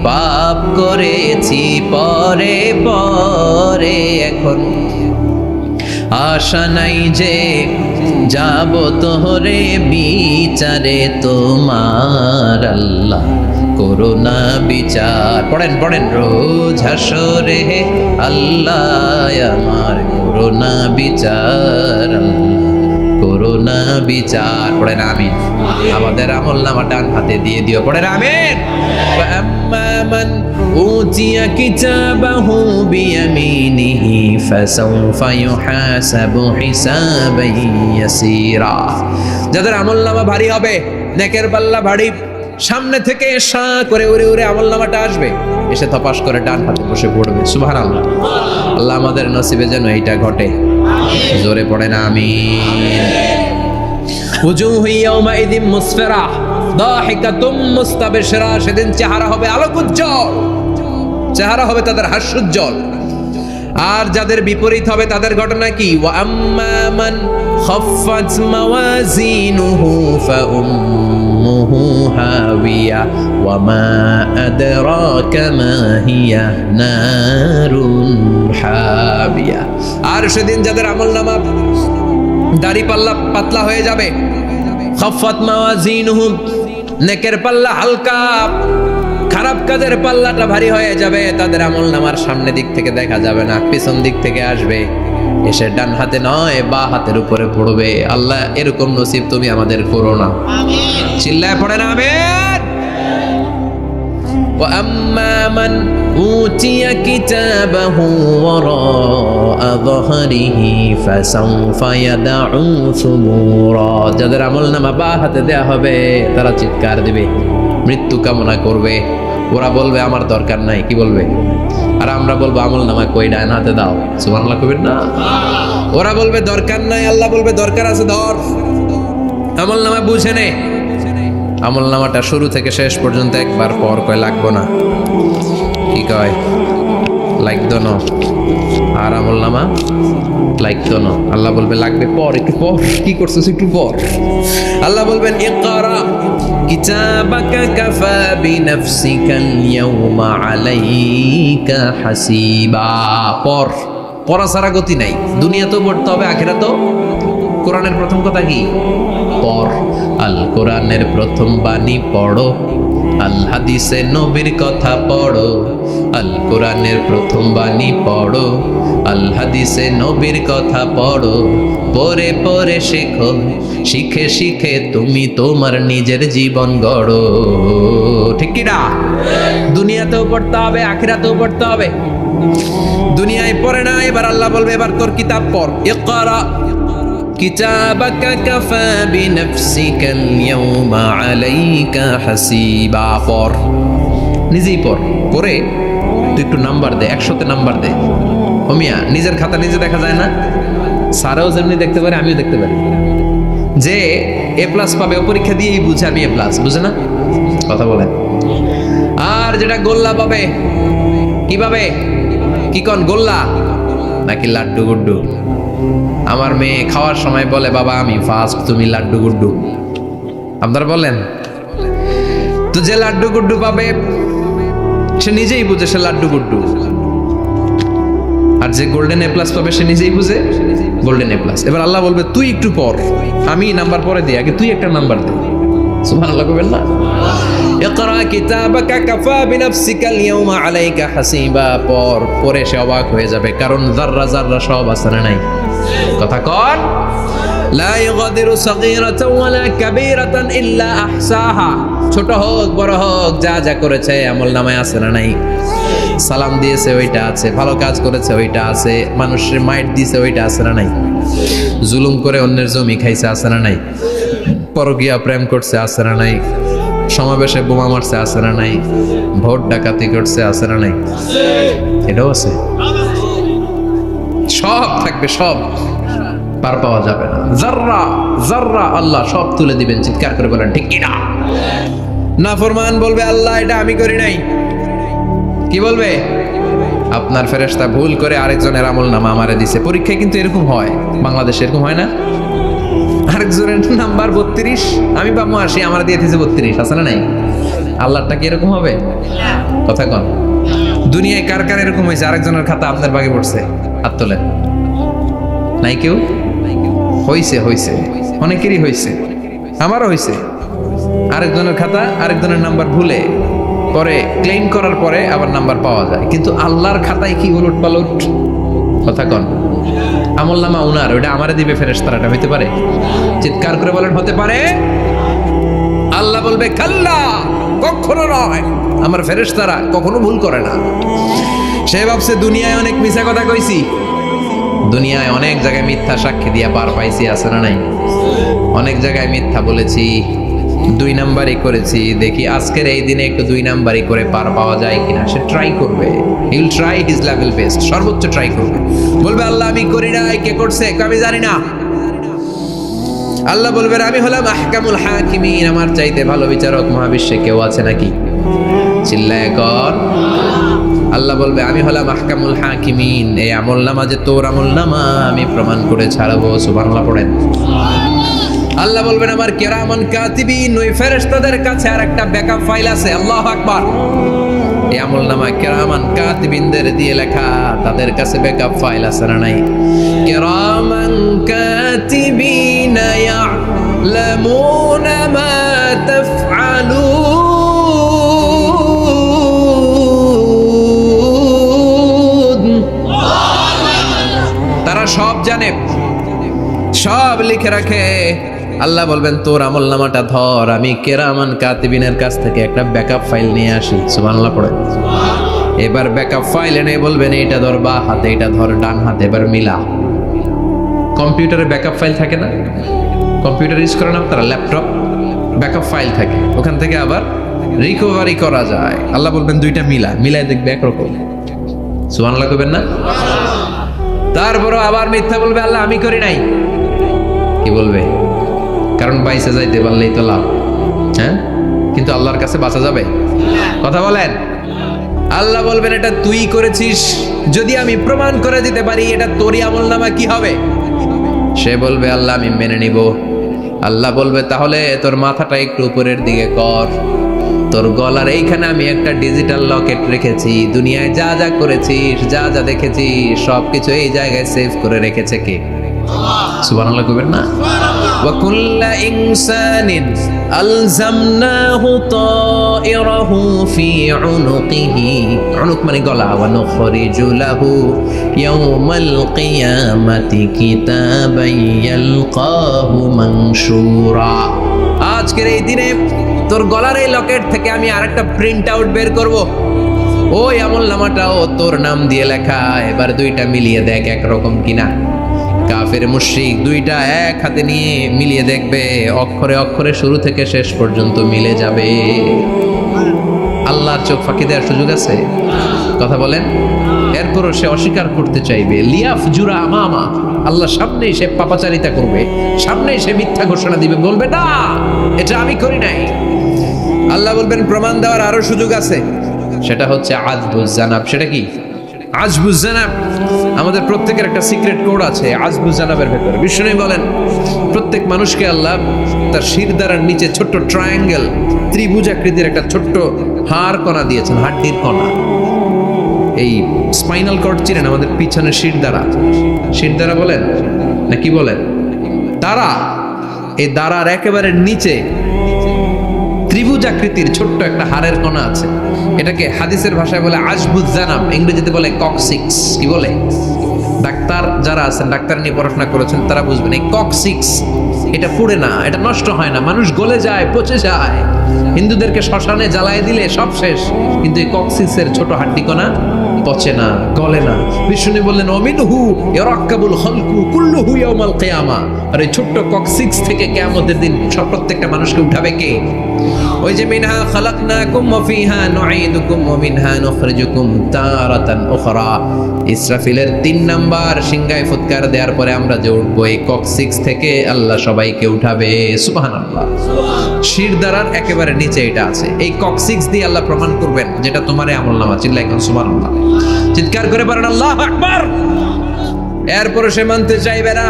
পাপ করেছি পরে পরে, এখন আশা নাই যে যাব তোরে বিচারে তোমার আল্লাহ করোনা বিচার। পড়েন পড়েন রোজ হাসরে আল্লাহ আমার করোনা বিচার, করোনা বিচার। পড়েন আমিন। আমাদের আমল নামা ডান হাতে দিয়ে দিও, পড়েন আমিন। فأما من أوتي كتابه بيمينه فسوف يحاسب حسابا يسيرا। যাদের আমল নামা ভারী হবে, নেকের পাল্লা ভারী, সামনে থেকে সা করে উড়ে উড়ে আমল নামাটা আসবে, এসে তপাস করে ডান হাতে বসে পড়বে। সুবহানাল্লাহ। আল্লাহ আমাদের নসিবে যেন এইটা ঘটে। জোরে পড়েন আমিন। ওয়াজুহু ইয়াওমাইযিন মুসফিরা দাহিকাতুম মুস্তাবশিরা। সেদিন চেহারা হবে আলোকোজ্জ্বল, চেহারা হবে তাদের হাস্যোজ্জ্বল। আর যাদের বিপরীত হবে তাদের ঘটনা কি? ওয়া আম্মা মান খাফফাত মাওয়াজিনুহু ফাউম্মুহু হাবিয়া ওয়া মা আদরাকা মা হিয়া নারুন হাবিয়া। আর সেদিন যাদের আমলনামা দাড়ি পাল্লা পাতলা হয়ে যাবে, খাফফাত মাওয়াজিনুহু নেকের পাল্লা হালকা, খারাপ কাজের পাল্লাটা ভারী হয়ে যাবে, তাদের আমলনামার সামনে দিক থেকে দেখা যাবে না, পিছন দিক থেকে আসবে, এসে ডান হাতে নয় বা হাতের উপরে পড়বে। আল্লাহ এরকম নসিব তুমি আমাদের করো না। আমিন। চিল্লায় পড়েন আমিন। ওয়া আম্মা মান উতিয়া কিতাবাহু ওয়ারাআ যহরিহি ফাসাউফা ইয়াদউ সুবুরা। যাদের আমলনামা বা হাতে দেয়া হবে তারা চিৎকার দিবে, মৃত্যু কামনা করবে। ওরা বলবে আমার দরকার নাই, কি বলবে? আর আমরা বলবো আমলনামা কই, ডান হাতে দাও। সুবহানাল্লাহ কইবেন না? ওরা বলবে দরকার নাই, আল্লাহ বলবে দরকার আছে, ধর। আমলনামা বুঝে নে। আমলনামাটা শুরু থেকে শেষ পর্যন্ত একবার পর কয় লাগবো না, কি কয়? লাগতো না। আর আমলনামা লাগতো না, আল্লাহ বলবে লাগবে পর, একটু পর। কি করছিস একটু পর। আল্লাহ বলবেন ইকরা কিতাবাকা কাফা বিনাফসিকাল ইয়াউমা আলাইকা হাসিবা। পর, পড়া ছাড়া গতি নাই। দুনিয়াতেও পড়তে হবে, আখিরাতেও। কোরআনের প্রথম কথা কি? পর। আল কোরআনের প্রথম বাণী পড়ো, আল হাদিসে নবীর কথা পড়ো। আল কোরআনের প্রথম বাণী পড়ো, আল হাদিসে নবীর কথা পড়ো। পড়ে পড়ে শেখো, শিখে শিখে তুমি তোমার নিজের জীবন গড়ো। ঠিক কি না? দুনিয়াতেও পড়তে হবে, আখিরাতেও পড়তে হবে। দুনিয়ায় পড়ে না, এবার আল্লাহ বলবে এবার তোর কিতাব পড়। ইকরা কিতাবাকা কাফা বিনাফসিকাল ইয়াউমা আলাইকা হাসিবা। পড়, নিজেই পড়। পড়ে তুই একটু নাম্বার দে, 100তে নাম্বার দে। হোমিয়া নিজের খাতা নিজে দেখা যায় না? স্যারও যেমনি দেখতে পারে, আমিও দেখতে পারি। যে এ প্লাস পাবে ও পরীক্ষা দিয়েই বুঝে আমি এ প্লাস, বুঝে না? কথা বলেন। আর যেটা গোল্লা পাবে, কি পাবে? কি কন, গোল্লা নাকি লাড্ডু গুড্ডু? আমার মেয়ে খাওয়ার সময় বলে বাবা আমি ফার্স্ট, তুমি লাড্ডু গুড্ডু। আপনারা বলেন তো, যে লাড্ডু গুড্ডু পাবে সে নিজেই বুঝে সে লাড্ডু গুড্ডু। আর যে গোল্ডেন এ প্লাস পাবে সে নিজেই বুঝে গোল্ডেন এ প্লাস। এবার আল্লাহ বলবে তুই একটু পর, আমি নাম্বার পরে দিই, আগে তুই একটা নাম্বার দে। সুবহানাল্লাহ কইবেন না? ইকরা কিতাবাকা কাফা বিনাফসিকাল ইয়াউমা আলাইকা হাসিবা। পর, পরে সে অবাক হয়ে যাবে, কারণ যাররা যাররা সব আছে না নাই? কথা কর। লা ইগাদিরু সাগীরাতান ওয়ালা কাবীরাতান ইল্লা আহসাহা। ছোট হোক বড় হোক, যা যা করেছে আমলনামায় আছে না নাই? সালাম দিয়েছে ওইটা আছে, ভালো কাজ করেছে ওইটা আছে, মানুষের মাইট দিয়েছে ওইটা আছে না নাই? জুলুম করে অন্যের জমি খাইছে আছে না নাই? পরকীয়া প্রেম করছে আছে না নাই? সমাবেশে বোমা মারছে আছে না নাই? ভোট ডাকাতি করছে আছে না নাই? এটাও আছে। সব থাকবে, সব পার পাওয়া যাবে না। যাররা যাররা আল্লাহ সব তুলে দিবেন। চিৎকার করে বলেন ঠিক কিনা? নাফরমান বলবে আল্লাহ এটা আমি করি নাই। কি বলবে? আপনার ফেরেশতা ভুল করে আরেকজনের আমলনামা আমারে দিছে। পরীক্ষায় কিন্তু এরকম হয়, বাংলাদেশে এরকম হয় না? আরেকজনের নাম্বার 32, আমি পাবো 80, আমার দিয়ে দিয়েছে 32, আছে না নাই? আল্লাহরটা কি এরকম হবে? কথা কন। দুনিয়ায় কার কার এরকম হয়েছে আরেকজনের খাতা আপনার ভাগে পড়ছে? হাত তোলেন। নাই কেউ? হইছে, হইছে, অনেকেরই হইছে, আমারও হইছে। আরেকজনের খাতা আরেকজনের নাম্বার ভুলে পরে ক্লেম করার পরে আবার নাম্বার পাওয়া যায়, কিন্তু আল্লাহর খাতায় কি উলট পালট। কথা কন। আমলনামা উনার, ওটা আমারে দিবে ফেরেশতারা, এটা হইতে পারে? চিৎকার করে বলেন হতে পারে? আল্লাহ বলবে কাল্লা, কখনো নয়, আমার ফেরেশতারা কখনো ভুল করে না। সে ভাবছে দুনিয়ায় অনেক মিথ্যা কথা কইছি, দুনিয়ায় অনেক জায়গায় মিথ্যা সাক্ষী দিয়া পার পাইছি, আছে না নাই? অনেক জায়গায় মিথ্যা বলেছি, 2 নাম্বারই করেছি, দেখি আজকের এই দিনে একটু 2 নাম্বারই করে পার পাওয়া যায় কিনা। সে ট্রাই করবে, he will try his level best, সর্বোচ্চ ট্রাই করবে। বলবে আল্লাহ আমি করি নাই, কে করছে? আমি জানি না। আল্লাহ বলবেন আমি হলাম আহকামুল হাকিমিন, আমার চাইতে ভালো বিচারক মহাবিশ্বে কেউ আছে নাকি? চিল্লায় কর। আল্লাহ বলবে আমি হলাম আহকামুল হাকিমিন, এই আমলনামা যে তোর আমলনামা আমি প্রমাণ করে ছাড়বো। সুবহানাল্লাহ পড়েন। আল্লাহ বলবেন আমার কিরামান কাতিবিন, ওই ফেরেশতাদের কাছে আর একটা ব্যাকআপ ফাইল আছে। আল্লাহু আকবার। এই আমলনামা কিরামান কাতিবিনদের দিয়ে লেখা, তাদের কাছে ব্যাকআপ ফাইল আছে না নাই? কিরামান কাতিবিন ইয়ালামুনা মা তাফআলুন, তারা সব জানে, সব লিখে রাখে। আল্লাহ বলবেন তোর আমলনামাটা ধর, আমি কিরামান কাতিবিনের কাছ থেকে একটা ব্যাকআপ ফাইল নিয়ে আসি। সুবহানাল্লাহ পড়ে। এবার ব্যাকআপ ফাইল এনে বলবেন এইটা ধর বা হাতে, এটা ধর ডান হাতে, এবার মিলা। কম্পিউটারে ব্যাকআপ ফাইল থাকে না? কম্পিউটার ইউজ করেন আপনারা? ল্যাপটপ ব্যাকআপ ফাইল থাকে, ওখান থেকে আবার রিকভারি করা যায়। আল্লাহ বলবেন দুইটা মিলাই দেখবে একরকম। সুবহানাল্লাহ কইবেন না? তারপরও আবার মিথ্যা বলবে আল্লাহ আমি করি নাই। কি বলবে? কারণ বাইসে যাইতে পারলেই তো লাভ, হ্যাঁ? কিন্তু আল্লাহর কাছে বাঁচা যাবে? কথা বলেন। আল্লাহ বলবেন এটা তুই করেছিস, যদি আমি প্রমাণ করে দিতে পারি এটা তোরই আমলনামা, কি হবে? সে বলবে আল্লাহ আমি মেনে নিব। আল্লাহ বলবে তাহলে তোর মাথাটা একটু উপরের দিকে কর, তোর গলার এইখানে আমি একটা ডিজিটাল লকেট রেখেছি, দুনিয়ায় যা যা করেছিস, যা যা দেখেছিস সবকিছু এই জায়গায় সেভ করে রেখেছে কে? সুবহানাল্লাহ কইবেন না? ওয়া কুল্লা ইনসানিন আলজামনাহু তায়রাহু ফি উনুকিহি, উনুক মানে গলা, ওয়া নুখরিজু লাহু ইয়াওমাল কিয়ামাতি কিতাবান ইয়ালকাহু মানশুরা। আজকের এই দিনে তোর গলার এই লকেট থেকে আমি আরেকটা প্রিন্ট আউট বের করব, ওই আমলনামাটাও তোর নাম দিয়ে লেখা। এবার দুইটা মিলিয়ে দেখ একরকম কিনা। কাফের মুশরিক দুইটা এক হাতে নিয়ে মিলিয়ে দেখবে, অক্ষরে অক্ষরে শুরু থেকে শেষ পর্যন্ত মিলে যাবে। আল্লাহর চোখ ফাঁকি দেওয়ার সুযোগ আছে? কথা বলেন। এরপরও সে অস্বীকার করতে চাইবে। লিয়াফ জুরা আমামা, আল্লাহর সামনেই সে পাপাচারিতা করবে, সামনেই সে মিথ্যা ঘোষণা দিবে, বলবে না এটা আমি করি নাই। আল্লাহ বলবেন প্রমাণ দেওয়ার আরো সুযোগ আছে, সেটা হচ্ছে আজবুজ জানাব। সেটা কি? আজবুজ জানাব। আমাদের প্রত্যেকের একটা সিক্রেট কোড আছে আজবুজ জানাবের ভেতরে। বিষ্ণু বলেন প্রত্যেক মানুষকে আল্লাহ তার শিরদাঁড়ার নিচে ছোট্ট ট্রায়াঙ্গেল, ত্রিভুজ আকৃতির একটা ছোট্ট হাড় কণা দিয়েছেন, হাড্ডির কণা। এই স্পাইনাল কর্ড চিনেন? আমাদের পিছনে শিরদাঁড়া বলেন না কি বলেন? তারা, এই দাঁড়ার একেবারে নিচে ত্রিভুজ আকৃতির ছোট্ট একটা হাড়ের কণা আছে। এটাকে হাদিসের ভাষায় বলে আজবুজ জানাব, ইংরেজিতে বলে ককসিক্স। কি বলে? ডাক্তার যারা আছেন, ডাক্তার নিয়ে পড়াশোনা করেছেন, তারা বুঝবেন এই ককসিক্স এটা পুড়ে না, এটা নষ্ট হয় না, মানুষ গলে যায়, পচে যায়। হিন্দুদেরকে শ্মশানে জ্বালায় দিলে সব শেষ, কিন্তু এই ককসিক্সের ছোট হাড্ডি কণা পচে না, গলে না। বিষ্ণু বললেন অমিনহু ইয়ারাক্কাবুল খালকু কুল্লুহু ইয়াউমাল কিয়ামা। আর এই ছোট্ট ককসিক্স থেকে কিয়ামতের দিন সব প্রত্যেকটা মানুষকে উঠাবে কে? ওই যে মিনহা খালাকনাকুম ওয়া ফিহা নুঈদুকুম ওয়া মিনহা নুখরিজুকুম তারাতান উখরা। ইসরাফিলের 3 নাম্বার সিংহায় ফুৎকার দেওয়ার পরে আমরা যে উঠবো, এই কক্সিক্স থেকে আল্লাহ সবাইকে উঠাবে। সুবহানাল্লাহ। শিরদাঁড়ার একেবারে নিচে এটা আছে। এই কক্সিক্স দিয়ে আল্লাহ প্রমাণ করবেন যেটা তোমারই আমলনামা। চিল্লায় এখন সুবহানাল্লাহ, চিৎকার করে বলেন আল্লাহু আকবার। এরপরে সে মানতে চাইবে না।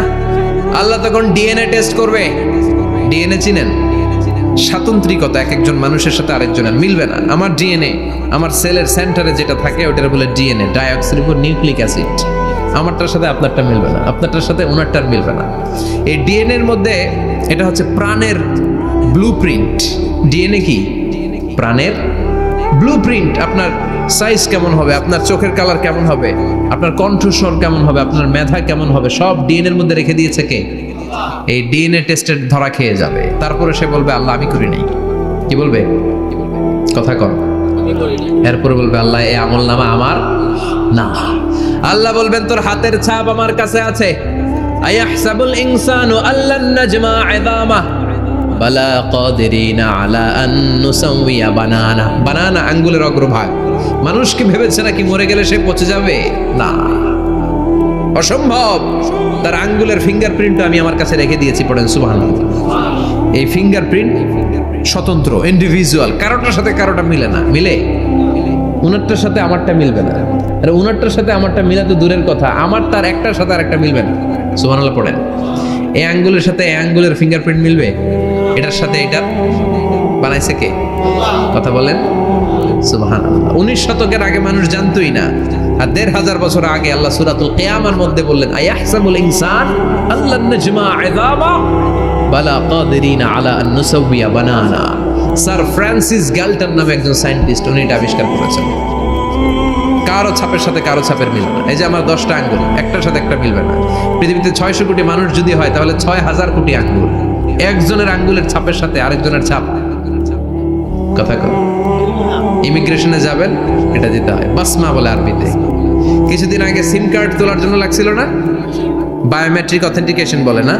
আল্লাহ তখন ডিএনএ টেস্ট করবে। ডিএনএ চিনেন? স্বাতন্ত্রিকতা, এক একজন মানুষের সাথে আরেকজনের মিলবে না। আমার ডিএনএ, আমার সেলের সেন্টারে যেটা থাকে ওটার বলে ডিএনএ, ডাইঅক্সিরিবোনিউক্লিক অ্যাসিড। আমারটার সাথে আপনারটা মিলবে না, আপনারটার সাথে ওনারটার মিলবে না। এই ডিএনএ এর মধ্যে এটা হচ্ছে প্রাণের ব্লুপ্রিন্ট। ডিএনএ কি? প্রাণের ব্লুপ্রিন্ট। আপনার সাইজ কেমন হবে, আপনার চোখের কালার কেমন হবে, আপনার কণ্ঠস্বর কেমন হবে, আপনার মেধা কেমন হবে, সব ডিএনএ এর মধ্যে রেখে দিয়েছে কে? এই ডিএনএ টেস্টের ধরা খেয়ে যাবে। তারপরে সে বলবে আল্লাহ আমি করি নাই। কি বলবে? কথা কর। এরপরে বলবে আল্লাহ এই আমলনামা আমার না। আল্লাহ বলবেন তোর হাতের ছাপ আমার কাছে আছে। আয়াহসাবুল ইনসানু আল্লান নাজমা ইযামা বালা কাদিরিনা আলা আন নুসাউইয়া বানানা। বানানা আঙ্গুলের অগ্রভাগ। মানুষ কি ভেবেছে নাকি মরে গেলে সে পচে যাবে? না, অসম্ভব। তার আঙ্গুলের ফিঙ্গারপ্রিন্ট আমি আমার কাছে রেখে দিয়েছি। পড়েন সুবহানাল্লাহ। এই ফিঙ্গারপ্রিন্ট স্বতন্ত্র, ইন্ডিভিজুয়াল, কারোটার সাথে কারোটা মিলে না। মিলে? উনারটার সাথে আমারটা মিলবে না। আর উনারটার সাথে আমারটা মিলা তো দূরের কথা, আমার তার একটার সাথে আরেকটা মিলবে না। সুবহানাল্লাহ পড়েন। এই আঙ্গুলের সাথে এই আঙ্গুলের ফিঙ্গারপ্রিন্ট মিলবে? এটার সাথে এটা বানাইছে কে? কথা বলেন সুবহানাল্লাহ। 19 শতকের আগে মানুষ জানতোই না। আর 1500 বছর আগে আল্লাহ সূরাতুল কিয়ামার মধ্যে বললেন আয়াহসাবুল ইনসান আল্লান নাজমা ইযামা বালা কাদিরিনা আলা আন নুসাউইয়া বানানা। স্যার ফ্রান্সিস গ্যালটন নামে একজন সায়েন্টিস্ট, উনি এটা আবিষ্কার করেছেন। কারো ছাপের সাথে কারো ছাপের মিলবে না। এই যে আমার 10টা আঙ্গুল, একটার সাথে একটা মিলবে না। পৃথিবীতে 600 কোটি মানুষ যদি হয় তাহলে 6000 কোটি আঙ্গুল। একজনের আঙ্গুলের ছাপের সাথে আরেকজনের ছাপ। কথা কর। ইমিগ্রেশনে যাবেন, এটা দিতে হয়, বাসমা বলে আরবিতে। কিছুদিন আগে সিম কার্ড তোলার জন্য লাগছিল না, বায়োমেট্রিক অথেন্টিকেশন বলে না,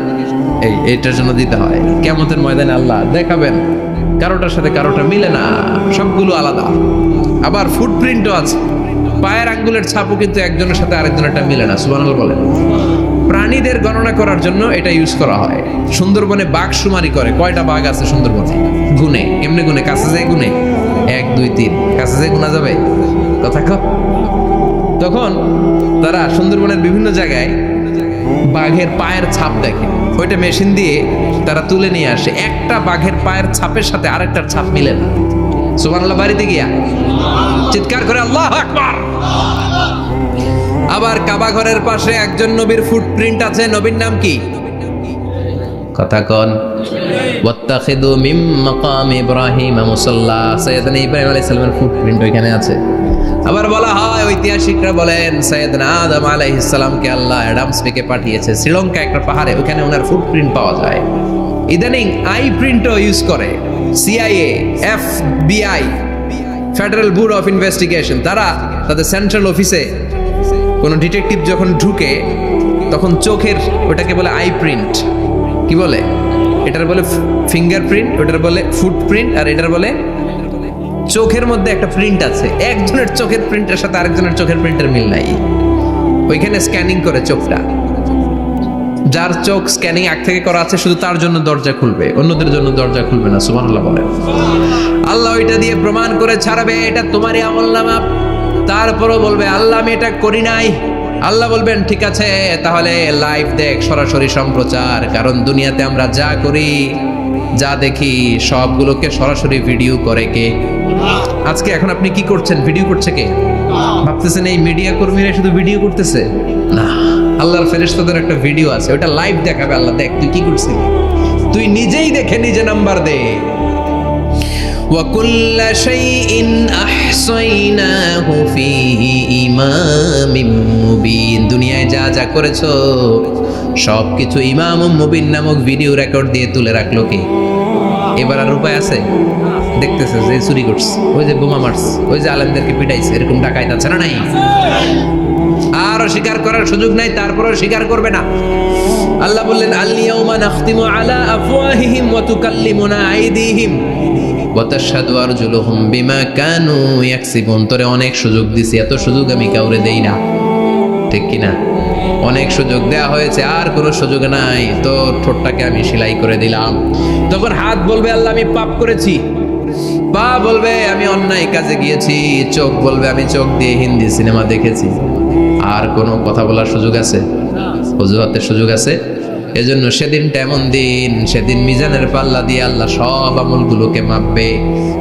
এইটার জন্য দিতে হয়। কিয়ামতের ময়দানে আল্লাহ দেখাবেন কারোটার সাথে কারোটা মিলে না, সবগুলো আলাদা। আবার ফুটপ্রিন্টও আছে, পায়ের আঙ্গুলের ছাপও কিন্তু একজনের সাথে আরেকজনেরটা মিলে না। সুবহানাল্লাহ বলেন। প্রাণীদের গণনা করার জন্য এটা ইউজ করা হয়। সুন্দরবনে বাঘ শুমারি করে, কয়টা বাঘ আছে সুন্দরবনে গুনে, এমনি গুনে, কাছে যায় গুনে 1 2 3, কাছে যায় গুনা যাবে? কথা কও। তখন তারা সুন্দরবনের বিভিন্ন জায়গায় বাঘের পায়ের ছাপ দেখে, ওইটা মেশিন দিয়ে তারা তুলে নিয়ে আসে। একটা বাঘের পায়ের ছাপের সাথে আরেকটার ছাপ মিলে না। সুবহানাল্লাহ। বাড়িতে গিয়া চিৎকার করে আল্লাহু আকবার। আবার কাবা ঘরের পাশে একজন নবীর ফুটপ্রিন্ট আছে। নবীর নাম কি? কথা কন। ওয়াত্তাখিদু মিন মাকাম ইব্রাহিম মুসাল্লা। সাইয়েদনা ইব্রাহিম আলাইহিস সালামের ফুটপ্রিন্ট ওইখানে আছে। আবার বলা হয়, ঐতিহাসিকরা বলেন সাইয়েদনা আদম আলাইহিস সালামকে আল্লাহ অ্যাডামস পেকে পাঠিয়েছে শ্রীলঙ্কা একটা পাহাড়ে, ওখানে ওনার ফুটপ্রিন্ট পাওয়া যায়। ইদানিং আই প্রিন্টও ইউজ করে CIA, FBI, federal bureau of investigation. তারা তাদের সেন্ট্রাল অফিসে কোনো ডিটেকটিভ যখন ঢুকে তখন চোখের, ওটাকে বলে আই প্রিন্ট। কি বলে? এটার বলে ফিঙ্গারপ্রিন্ট, ওটার বলে ফুটপ্রিন্ট, আর এটার বলে চোখের মধ্যে একটা প্রিন্ট আছে। একজনের চোখের প্রিন্টের সাথে আরেকজনের চোখের প্রিন্টের মিল নাই। ওইখানে স্ক্যানিং করে চোখটা। যার চোখ স্ক্যানিং আগ থেকে করা আছে শুধু তার জন্য দরজা খুলবে, অন্যদের জন্য দরজা খুলবে না। সুবহানাল্লাহ বলেন। আল্লাহ ওইটা দিয়ে প্রমাণ করে ছাড়বে এটা তোমারই আমলনামা। তারপরও বলবে আল্লাহ আমি এটা করি নাই। আল্লাহ বলবেন ঠিক আছে, তাহলে লাইভ দেখ, সরাসরি সম্প্রচার। কারণ দুনিয়াতে আমরা যা করি, যা দেখি, সবগুলোকে সরাসরি ভিডিও করে কে? আজকে এখন আপনি কি করছেন? ভিডিও করছে কে? ভাবতেছেন এই মিডিয়া কর্মীরা শুধু ভিডিও করতেছে? না, আল্লাহর ফেরেশতাদের একটা ভিডিও আছে, ওটা লাইভ দেখাবে। আল্লাহ দেখ তুই কি করছিস, তুই নিজেই দেখে নিজে নাম্বার দে। وَكُلَّ شَيْءٍ أَحْصَيْنَاهُ فِي إِمَامٍ مُبِينٍ। দুনিয়ায় যা যা করেছো সবকিছু ইমাম মুবিন নামক ভিডিও রেকর্ড দিয়ে তুলে রাখলো কে? এবার আর উপায় আছে? দেখতেছে যে চুরি করছে, ওই যে বোমা মারছে, ওই যে আলেমদেরকে পিটাইছে, এরকম ডাকাইত আছে না নাই? আর স্বীকার করার সুযোগ নাই, তারপরেও স্বীকার করবে না। আল্লাহ বললেন আল ইয়াউমা নাখতিমু আলা আফওয়াহিহিম ওয়া তুকাল্লিমুনা আইদিহিম। ওয়া তাশহাদু আরজুলুহুম বিমা কানু ইয়াকসিবুন। তোরে অনেক সুযোগ দিছি, এত সুযোগ আমি কাউরে দেই না, ঠিক কি না? অনেক সুযোগ দেয়া হয়েছে, আর কোনো সুযোগ নাই, তোর ঠোঁটটাকে আমি সেলাই করে দিলাম। তখন হাত বলবে আল্লাহ আমি পাপ করেছি, পা বলবে আমি অন্যায় কাজে গিয়েছি, চোখ বলবে আমি চোখ দিয়ে হিন্দি সিনেমা দেখেছি। আর কোনো কথা বলার সুযোগ আছে? অজুহাতের সুযোগ আছে? এজন্য সেদিনটা এমন দিন, সেদিন মিজানের পাল্লা দিয়ে আল্লাহ সব আমলগুলোকে মাপবে।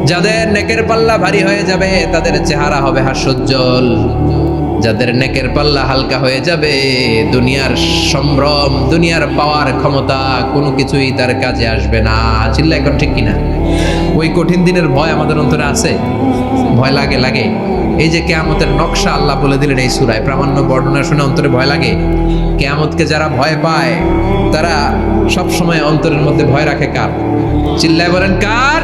যাদের নেকের পাল্লা ভারী হয়ে যাবে তাদের চেহারা হবে হাস্যোজ্জ্বল, যাদের নেকের পাল্লা হালকা হয়ে যাবে দুনিয়ার সম্ভ্রম, দুনিয়ার পাওয়ার ক্ষমতা কোনো কিছুই তার কাজে আসবে না। চিল্লা এখন ঠিক কিনা? ওই কঠিন দিনের ভয় আমাদের অন্তরে আছে, ভয় লাগে লাগে। এই যে কিয়ামতের নকশা আল্লাহ বলে দিলেন এই সূরায়, প্রামাণ্য বর্ণনা শুনে অন্তরে ভয় লাগে। কিয়ামতকে যারা ভয় পায় তারা সব সময় অন্তরের মধ্যে ভয় রাখে কার? চিল্লায় বলেন কার?